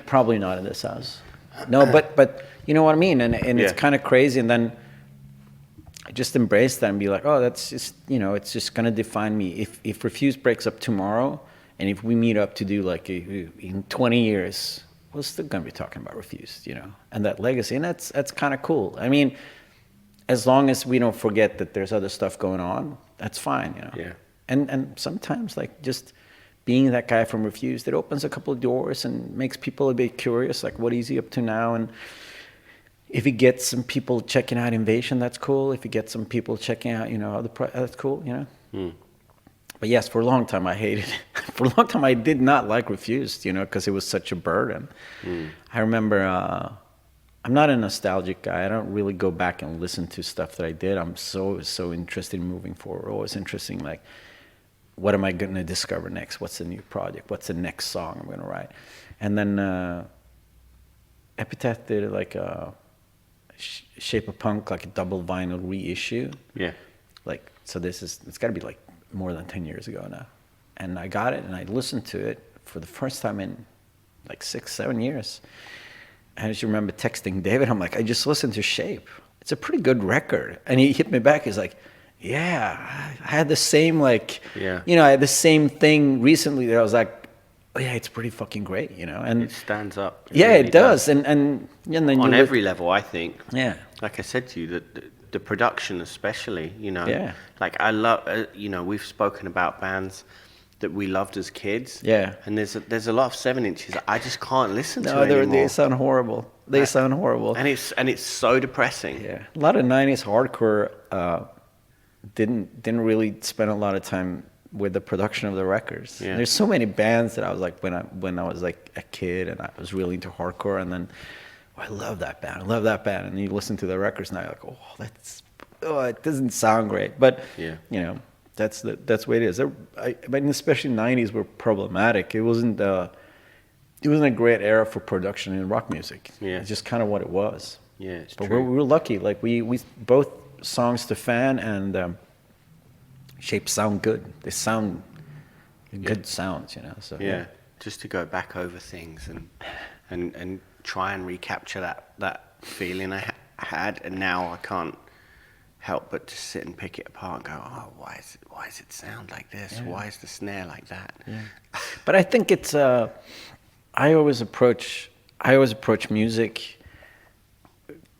Probably not in this house. No, but you know what I mean? And it's kind of crazy. And then I just embrace that and be like, oh, that's just, you know, it's just going to define me. If Refused breaks up tomorrow, and if we meet up to do like in 20 years, we're still going to be talking about Refused, you know, and that legacy. And that's kind of cool. I mean, as long as we don't forget that there's other stuff going on, that's fine, you know. Yeah. And sometimes, like, just being that guy from Refused, it opens a couple of doors and makes people a bit curious, like, what is he up to now? And if he gets some people checking out INVSN, that's cool. If he gets some people checking out, you know, that's cool, you know. But yes, for a long time I hated it. For a long time I did not like Refused, you know, because it was such a burden. I remember, I'm not a nostalgic guy. I don't really go back and listen to stuff that I did. I'm so interested in moving forward. Always interesting, like, what am I going to discover next? What's the new project? What's the next song I'm going to write? And then Epitaph did like a Shape of Punk, like a double vinyl reissue. Yeah. Like, so it's got to be like more than 10 years ago now. And I got it and I listened to it for the first time in like 6-7 years. And I just remember texting David, I'm like, I just listened to Shape. It's a pretty good record. And he hit me back, he's like, Yeah, I had the same like, Yeah. you know, I had the same thing recently that I was like, oh yeah, it's pretty fucking great, you know, and It stands up. yeah, really it does, and then on you every level, I think. yeah, Like I said to you, the production especially, you know. Yeah. Like I love, you know, we've spoken about bands that we loved as kids. Yeah. And there's a lot of 7 inches I just can't listen to no, anymore. they sound horrible. They sound horrible. And it's so depressing. Yeah, a lot of '90s hardcore didn't really spend a lot of time with the production of the records. Yeah. There's so many bands that I was like when I was like a kid and I was really into hardcore, and then I love that band, and you listen to the records now, you're like, it doesn't sound great, but Yeah. you know that's the way it is. But especially '90s were problematic. It wasn't a great era for production in rock music. Yeah. It's just kind of what it was. Yeah, it's But true. we're lucky. Like we both songs to Fan and Shape sound good. They sound good sounds, you know. So Yeah. Just to go back over things and try and recapture that feeling I had, and now I can't help but to sit and pick it apart and go, oh, why does it sound like this? Yeah. Why is the snare like that? Yeah. But I think it's I always approach music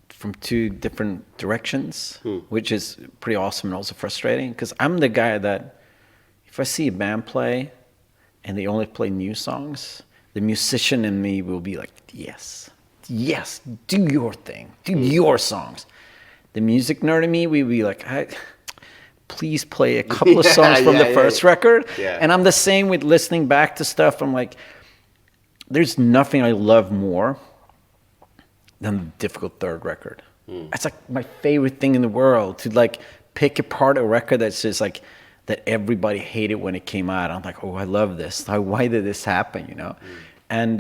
from two different directions, which is pretty awesome and also frustrating, because I'm the guy that if I see a band play and they only play new songs, the musician in me will be like, yes, do your thing, do your songs. The music nerd in me will be like, please play a couple of songs from the first record. Yeah. And I'm the same with listening back to stuff. I'm like, there's nothing I love more than the difficult third record. It's like my favorite thing in the world, to like pick apart a record that's just like that everybody hated when it came out. I'm like, oh, I love this. Why did this happen? You know, and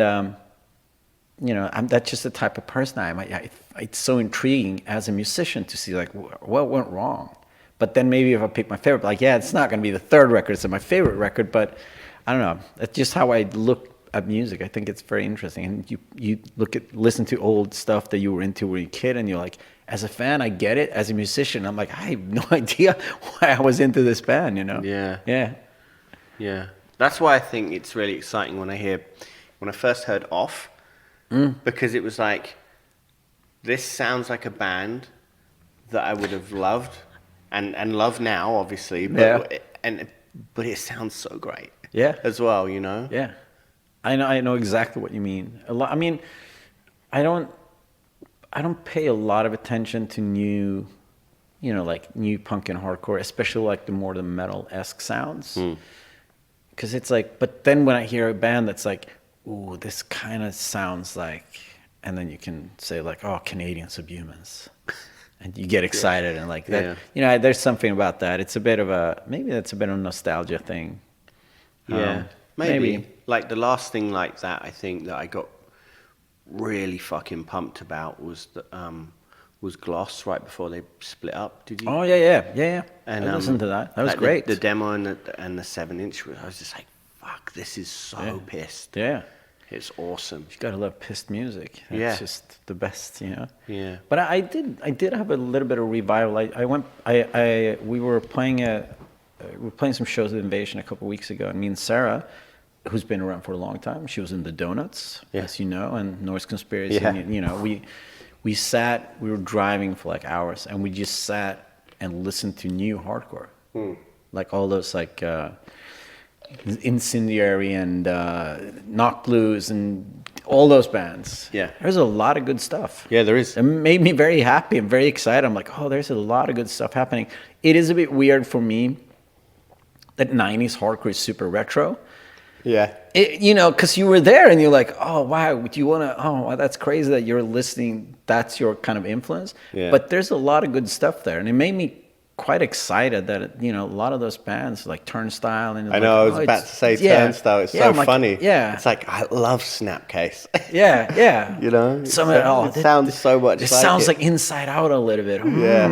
you know, that's just the type of person I am. It's so intriguing as a musician to see like what went wrong. But then maybe if I pick my favorite, like, yeah, it's not going to be the third record. It's my favorite record, but I don't know. That's just how I look at music. I think it's very interesting. And you listen to old stuff that you were into when you were a kid, and you're like, as a fan, I get it. As a musician, I'm like, I have no idea why I was into this band, you know? Yeah. That's why I think it's really exciting when I first heard Off, because it was like, this sounds like a band that I would have loved and love now, obviously, but it sounds so great. Yeah. As well, you know? Yeah. I know exactly what you mean. I mean, I don't pay a lot of attention to new, you know, like new punk and hardcore, especially like the more the metal-esque sounds. Because it's like, but then when I hear a band that's like, ooh, this kind of sounds like, and then you can say like, oh, Canadian Subhumans. And you get excited and like that, you know, there's something about that. It's maybe that's a bit of a nostalgia thing. Yeah, maybe. Like the last thing like that, I think that I got really fucking pumped about was Gloss right before they split up. Did you? Oh yeah. And I listened to that. That was like great. The demo and the 7-inch. I was just like, fuck, this is so pissed. Yeah. It's awesome. You gotta love pissed music. That's just the best, you know. Yeah. But I did have a little bit of revival. We were playing some shows at INVSN a couple of weeks ago, and me and Sarah, who's been around for a long time, she was in the Donuts, as you know, and Noise Conspiracy. Yeah. And, you know, we were driving for like hours, and we just sat and listened to new hardcore, like all those like. Incendiary and Knock Blues and all those bands. Yeah. There's a lot of good stuff. Yeah, there is. It made me very happy and very excited. I'm like, oh, there's a lot of good stuff happening. It is a bit weird for me that 90s hardcore is super retro. Yeah. You know, because you were there and you're like, oh, wow, do you want to, oh, that's crazy that you're listening, that's your kind of influence. Yeah. But there's a lot of good stuff there. And it made me quite excited that, you know, a lot of those bands like Turnstile and I know, I was about to say Turnstile. It's so funny. Yeah, it's like I love Snapcase. yeah. You know, it sounds so much. It sounds like Inside Out a little bit.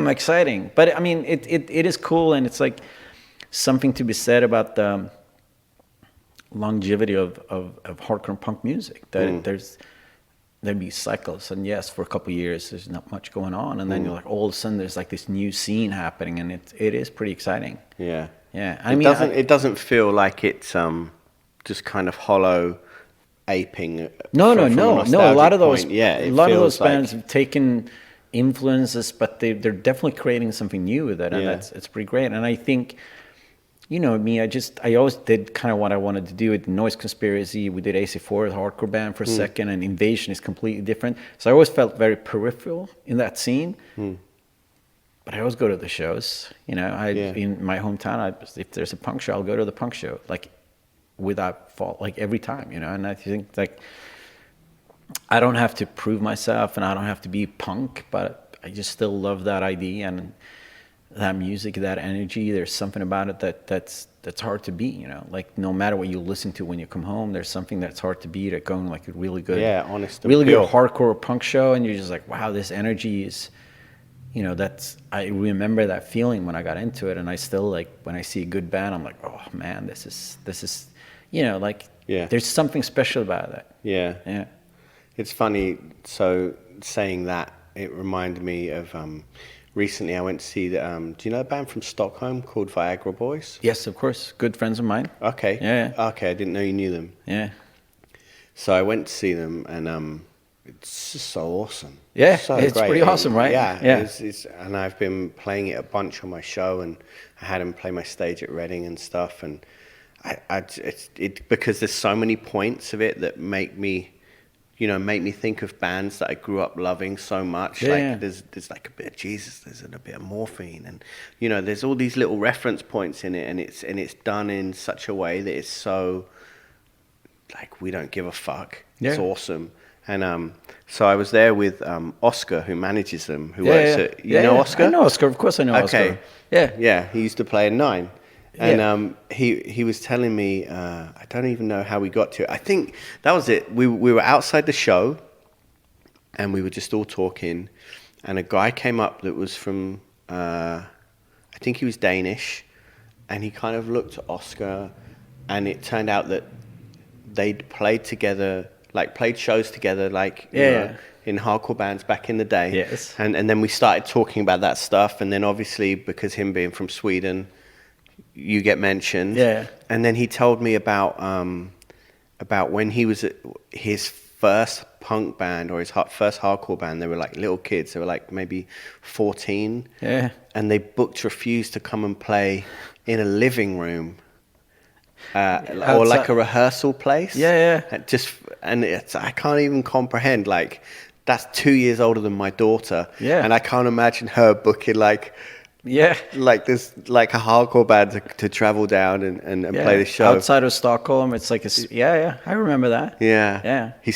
Exciting. But I mean, it is cool, and it's like something to be said about the longevity of hardcore and punk music. That there'd be cycles, and yes, for a couple of years there's not much going on, and then you're like, all of a sudden there's like this new scene happening, and it is pretty exciting. Yeah. I It mean, doesn't it doesn't feel like it's just kind of hollow aping. No. A lot of those, it a lot of feels those bands like, have taken influences, but they're definitely creating something new with it, and it's pretty great. And I think, you know, me, I always did kind of what I wanted to do with Noise Conspiracy. We did AC4, a hardcore band, for a second, and Invasion is completely different. So I always felt very peripheral in that scene. But I always go to the shows. You know, in my hometown, if there's a punk show, I'll go to the punk show, like without fault, like every time. You know, and I think like I don't have to prove myself, and I don't have to be punk, but I just still love that idea and that music, that energy. There's something about it that's hard to beat, you know. Like no matter what you listen to when you come home, there's something that's hard to beat at going like a really good, really good hardcore punk show, and you're just like, wow, this energy is, you know, I remember that feeling when I got into it, and I still, like, when I see a good band, I'm like, oh man, this is, you know, like, there's something special about that. Yeah. It's funny. So saying that, it reminded me of recently I went to see the. Do you know a band from Stockholm called Viagra Boys? Yes, of course. Good friends of mine. Okay. Yeah. Okay, I didn't know you knew them. Yeah. So I went to see them, and it's just so awesome. Yeah, so it's great. pretty awesome, right? Yeah. And I've been playing it a bunch on my show, and I had them play my stage at Reading and stuff, and it's because there's so many points of it that make me think of bands that I grew up loving so much. There's like a bit of Jesus, there's a bit of Morphine, and you know, there's all these little reference points in it, and it's done in such a way that it's so like we don't give a fuck. It's awesome. And so I was there with Oscar, who manages them, who works at, you know Oscar? I know Oscar, of course I know Oscar. Yeah, he used to play in Nine. And he was telling me, I don't even know how we got to it. I think that was it. We were outside the show, and we were just all talking, and a guy came up that was from, I think he was Danish, and he kind of looked at Oscar, and it turned out that they'd played together, like played shows together, like you know, in hardcore bands back in the day. Yes. And then we started talking about that stuff, and then obviously because him being from Sweden, you get mentioned. Yeah. And then he told me about when he was at his first punk band or his first hardcore band. They were like little kids. They were like maybe 14. Yeah. And they booked Refused to come and play in a living room. Or like a rehearsal place. Yeah. I can't even comprehend, like, that's 2 years older than my daughter. Yeah. And I can't imagine her booking like this, like a hardcore band to travel down and play the show outside of Stockholm. It's like I remember that. Yeah. He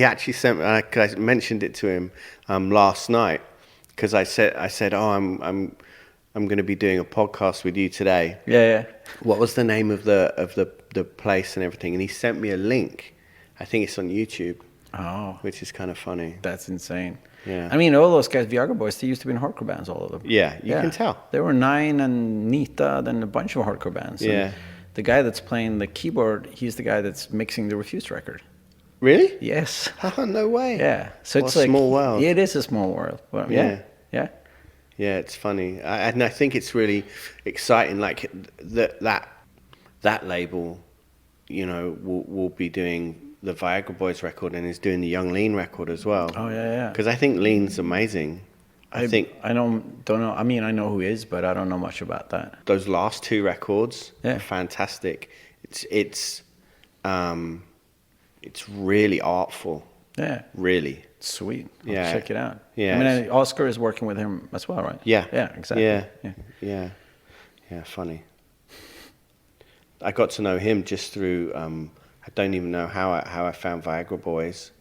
actually sent me, I mentioned it to him last night, because I said, oh, I'm going to be doing a podcast with you today. Yeah. What was the name of the place and everything? And he sent me a link. I think it's on YouTube. Oh, which is kind of funny. That's insane. Yeah. I mean, all those guys, Viagra Boys, they used to be in hardcore bands, all of them. Yeah, you can tell. There were Nine and Nita, then a bunch of hardcore bands. Yeah. And the guy that's playing the keyboard, he's the guy that's mixing the Refused record. Really? Yes. Oh, no way. Yeah. So what it's a like small world. It is a small world. Well, yeah. Yeah, it's funny, and I think it's really exciting. Like that label, you know, will be doing the Viagra Boys record, and is doing the Young Lean record as well. Oh yeah. Because I think Lean's amazing. I don't know. I mean, I know who is, but I don't know much about that. Those last two records are fantastic. It's really artful. Yeah. Really. Sweet. I'll check it out. Yeah. I mean, Oscar is working with him as well, right? Yeah. Yeah, exactly. Yeah. Funny. I got to know him just through, I don't even know how I found Viagra Boys.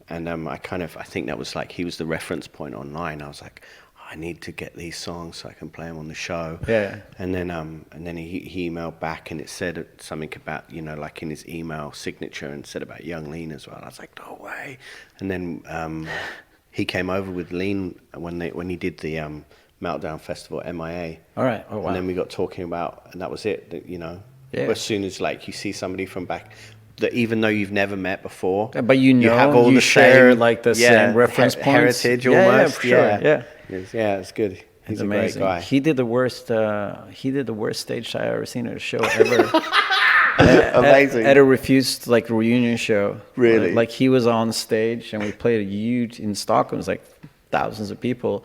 And I think that was like, he was the reference point online. I was like, I need to get these songs so I can play them on the show. Yeah. And then he emailed back, and it said something about, you know, like in his email signature, and said about Young Lean as well. I was like, no way. And then he came over with Lean when he did the Meltdown Festival at MIA. All right. Oh wow. And then we got talking about, and that was it. You know, as soon as like you see somebody from back, that even though you've never met before, but you have all share same, like the same reference points, heritage almost. For sure. It's good. He's a amazing. great guy. He did the worst. He did the worst stage show I ever seen at a show ever. Amazing. At a Refused reunion show. Really? Like he was on stage and we played a huge in Stockholm. It was like thousands of people,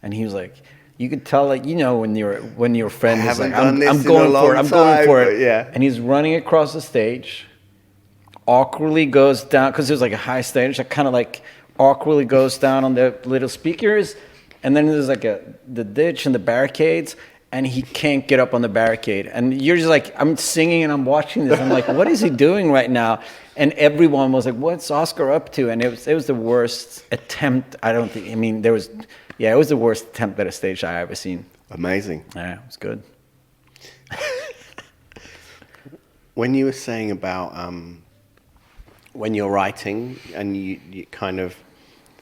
and he was like, you could tell, like, when your friend is like, I'm going for it. Yeah. And he's running across the stage, awkwardly goes down because it was like a high stage. Like kind of like awkwardly goes down on the little speakers, and then there's like the ditch and the barricades. And he can't get up on the barricade. And you're just like, I'm singing and I'm watching this. I'm like, what is he doing right now? And everyone was like, what's Oscar up to? And it was the worst attempt. It was the worst attempt at a stage I ever seen. Amazing. Yeah, it was good. When you were saying about when you're writing and you kind of,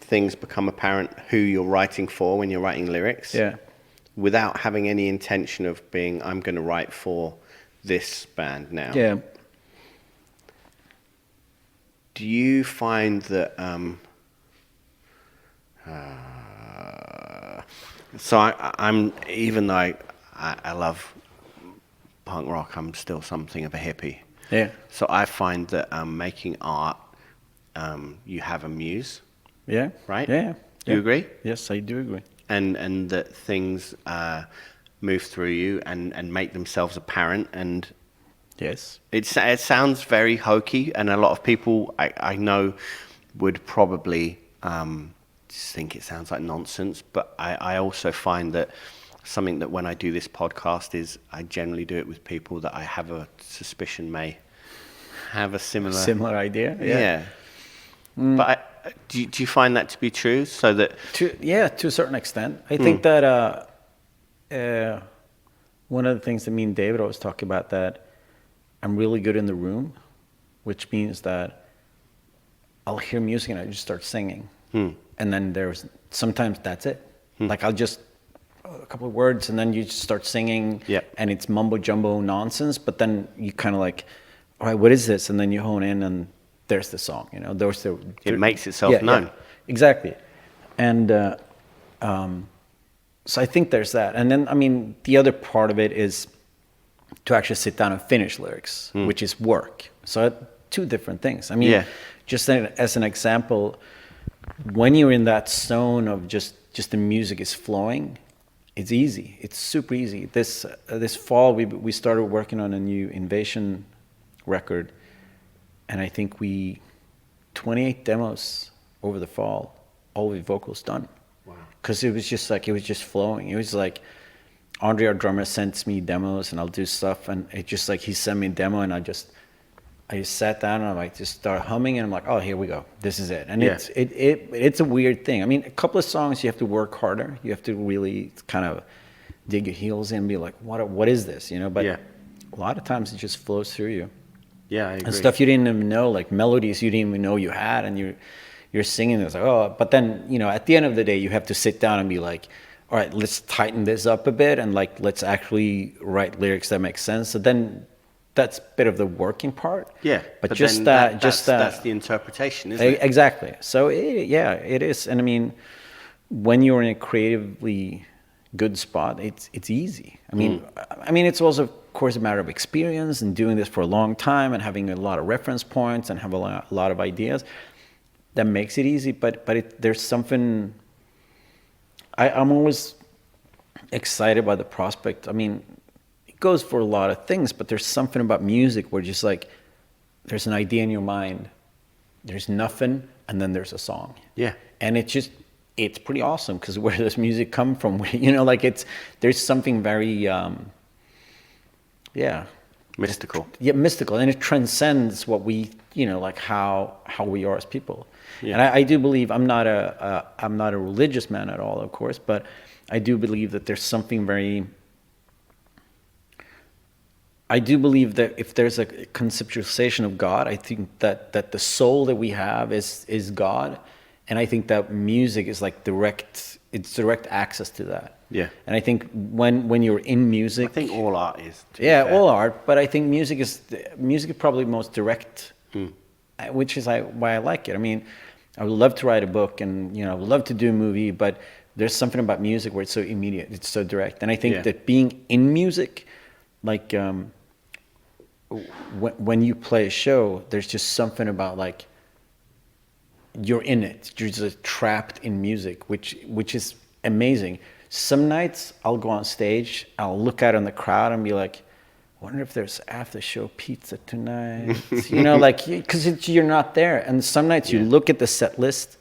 things become apparent who you're writing for when you're writing lyrics. Yeah. Without having any intention of being, I'm going to write for this band now. Yeah. Do you find that, so I'm, even though I love punk rock, I'm still something of a hippie. Yeah. So I find that making art, you have a muse. Yeah. Right? Yeah. Do you agree? Yes, I do agree. And that things move through you and make themselves apparent. And yes, it sounds very hokey, and a lot of people I know would probably just think it sounds like nonsense. But I also find that something that when I do this podcast is I generally do it with people that I have a suspicion may have a similar idea. Yeah. But do you find that to be true? So that to a certain extent, I think that one of the things that me and David always talk about, that I'm really good in the room, which means that I'll hear music and I just start singing, and then sometimes that's it. Like I'll just a couple of words and then you just start singing, and it's mumbo jumbo nonsense. But then you kind of like, all right, what is this? And then you hone in and there's the song, it makes itself known. Yeah, exactly. And so I think there's that. And then, I mean, the other part of it is to actually sit down and finish lyrics, which is work. So two different things. I mean, just as an example, when you're in that zone of just the music is flowing, it's easy. It's super easy. This fall, we started working on a new INVSN record. And I think 28 demos over the fall, all with vocals done. Wow. Because it was just flowing. It was like, Andre, our drummer, sends me demos and I'll do stuff. And it just like, he sent me a demo and I just sat down and I just started humming and I'm like, oh, here we go. This is it. And it's a weird thing. I mean, a couple of songs you have to work harder. You have to really kind of dig your heels in and be like, what is this? But a lot of times it just flows through you. Yeah, I agree. And stuff you didn't even know, like melodies you didn't even know you had, and you're singing. It's like, oh, but then at the end of the day, you have to sit down and be like, all right, let's tighten this up a bit, and like let's actually write lyrics that make sense. So then that's a bit of the working part. Yeah, but just that's the interpretation, isn't it? Exactly. So it is, and I mean, when you're in a creatively good spot, it's easy. I mean, it's also, of course, a matter of experience and doing this for a long time and having a lot of reference points and have a lot of ideas that makes it easy. But there's something. I'm always excited by the prospect. I mean, it goes for a lot of things, but there's something about music where just like there's an idea in your mind, there's nothing, and then there's a song. Yeah, and it's pretty awesome because where does music come from? There's something very mystical. Yeah, mystical, and it transcends what we like how we are as people. Yeah. And I do believe I'm not a religious man at all, of course, but I do believe that there's something very. I do believe that if there's a conceptualization of God, I think that the soul that we have is God. And I think that music is like direct access to that. Yeah. And I think when you're in music, I think all art is. All art, but I think music is probably the most direct which is why I like it. I mean, I would love to write a book, and I would love to do a movie, but there's something about music where it's so immediate, it's so direct. And I think that being in music, like when you play a show, there's just something about like you're in it. You're just trapped in music, which is amazing. Some nights I'll go on stage, I'll look out in the crowd and be like, I wonder if there's after show pizza tonight. Like, because you're not there. And some nights you look at the set list,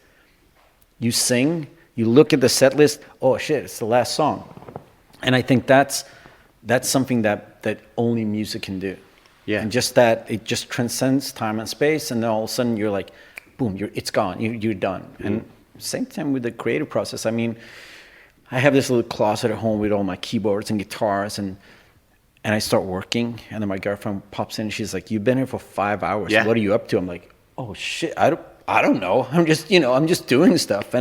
you sing, you look at the set list, oh shit, it's the last song. And I think that's something that only music can do. Yeah. And just that it just transcends time and space, and then all of a sudden you're like, boom, it's gone, you're done. And same time with the creative process. I mean, I have this little closet at home with all my keyboards and guitars, and I start working, and then my girlfriend pops in and she's like, you've been here for 5 hours. What are you up to? I'm like, oh shit, I don't know. I'm just doing stuff.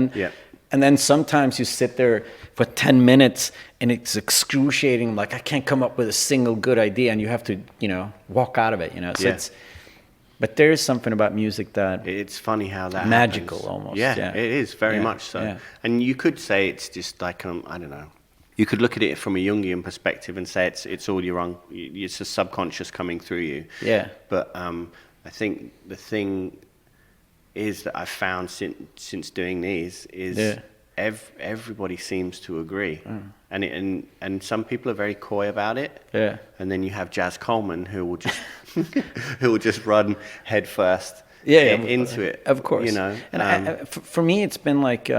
And then sometimes you sit there for 10 minutes and it's excruciating. Like, I can't come up with a single good idea, and you have to, walk out of it, So but there is something about music that it's funny how that magical happens. Almost. Yeah, it is very much so. Yeah. And you could say it's just like I don't know. You could look at it from a Jungian perspective and say it's all your own. It's a subconscious coming through you. Yeah. But I think the thing is that I've found since doing these is everybody seems to agree, and some people are very coy about it. Yeah. And then you have Jazz Coleman who will just run head first. Into it. Of course. And for me, it's been like.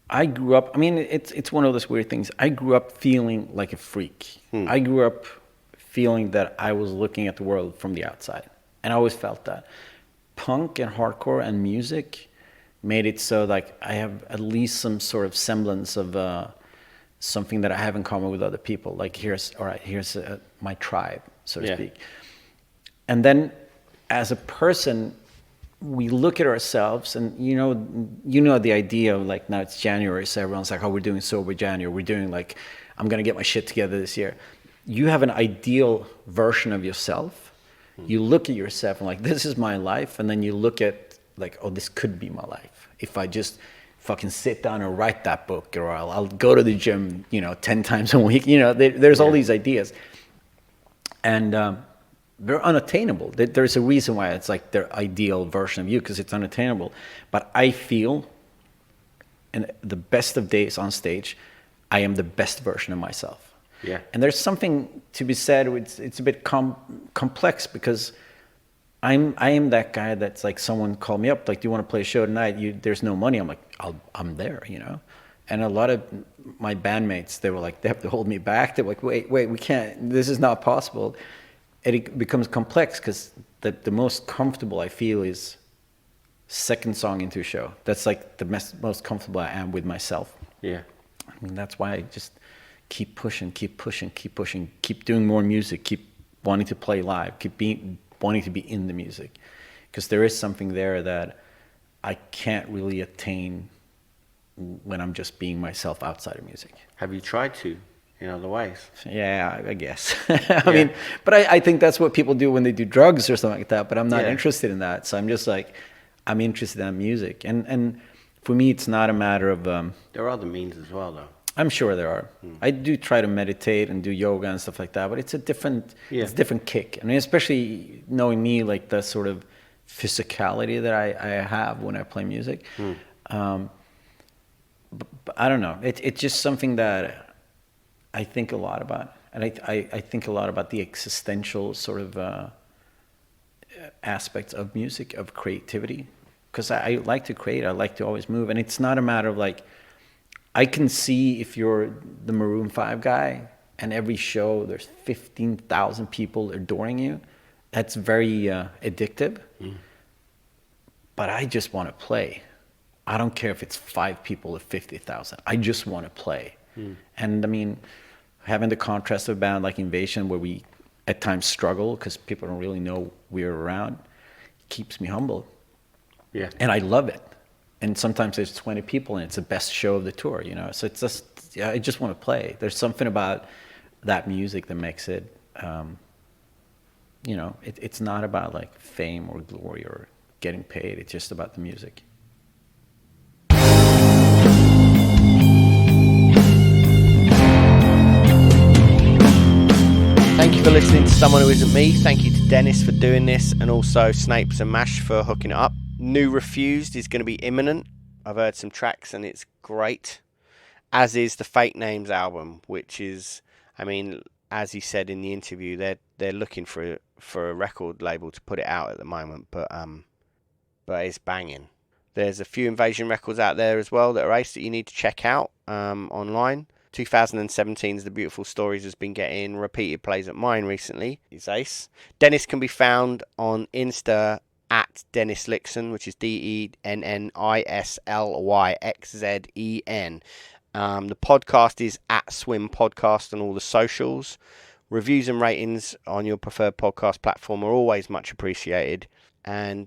I grew up, I mean, it's one of those weird things. I grew up feeling like a freak. I grew up feeling that I was looking at the world from the outside. And I always felt that. Punk and hardcore and music made it so like I have at least some sort of semblance of something that I have in common with other people. Like here's my tribe, so to speak. And then as a person, we look at ourselves, and the idea of like, now it's January, so everyone's like, oh, we're doing sober January, we're doing like, I'm gonna get my shit together this year. You have an ideal version of yourself. You look at yourself and like, this is my life, and then you look at like, oh, this could be my life if I just fucking sit down and write that book, or I'll go to the gym 10 times a week. There's all these ideas, and they're unattainable. There's a reason why it's like their ideal version of you, because it's unattainable. But I feel, in the best of days on stage, I am the best version of myself. Yeah. And there's something to be said. It's a bit complex, because I am that guy that's like, someone called me up like, do you want to play a show tonight? There's no money. I'm like, I'm there, And a lot of my bandmates, they were like, they have to hold me back. They're like, wait, we can't. This is not possible. It becomes complex, because the most comfortable I feel is second song into a show. That's like the most comfortable I am with myself. Yeah. I mean, that's why I just keep pushing, keep doing more music, keep wanting to play live, wanting to be in the music. Because there is something there that I can't really attain when I'm just being myself outside of music. Have you tried to? In other ways? Yeah, I guess. I mean, but I think that's what people do when they do drugs or something like that, but I'm not interested in that. So I'm just like, I'm interested in music. And for me, it's not a matter of... there are other means as well, though. I'm sure there are. I do try to meditate and do yoga and stuff like that, but it's a different kick. I mean, especially knowing me, like the sort of physicality that I have when I play music. But I don't know. It's just something that I think a lot about, and I think a lot about the existential sort of aspects of music, of creativity, because I like to create. I like to always move, and it's not a matter of like, I can see if you're the Maroon 5 guy, and every show there's 15,000 people adoring you. That's very addictive. But I just want to play. I don't care if it's 5 people or 50,000. I just want to play. And I mean, having the contrast of a band like INVSN, where we at times struggle because people don't really know we're around, keeps me humble. Yeah. And I love it. And sometimes there's 20 people and it's the best show of the tour, So it's just, I just want to play. There's something about that music that makes it, you know, it's not about like fame or glory or getting paid. It's just about the music. Thank you for listening to Someone Who Isn't Me. Thank you to Dennis for doing this, and also Snapes and Mash for hooking it up. New Refused is going to be imminent. I've heard some tracks and it's great. As is the Fake Names album, which is, I mean, as he said in the interview, they're looking for a record label to put it out at the moment, but it's banging. There's a few Invasion records out there as well that are ace that you need to check out online. 2017's The Beautiful Stories has been getting repeated plays at mine recently. It's ace. Dennis can be found on Insta at Dennis Lyxzén, which is DennisLyxzen. The podcast is at Swim Podcast on all the socials. Reviews and ratings on your preferred podcast platform are always much appreciated. And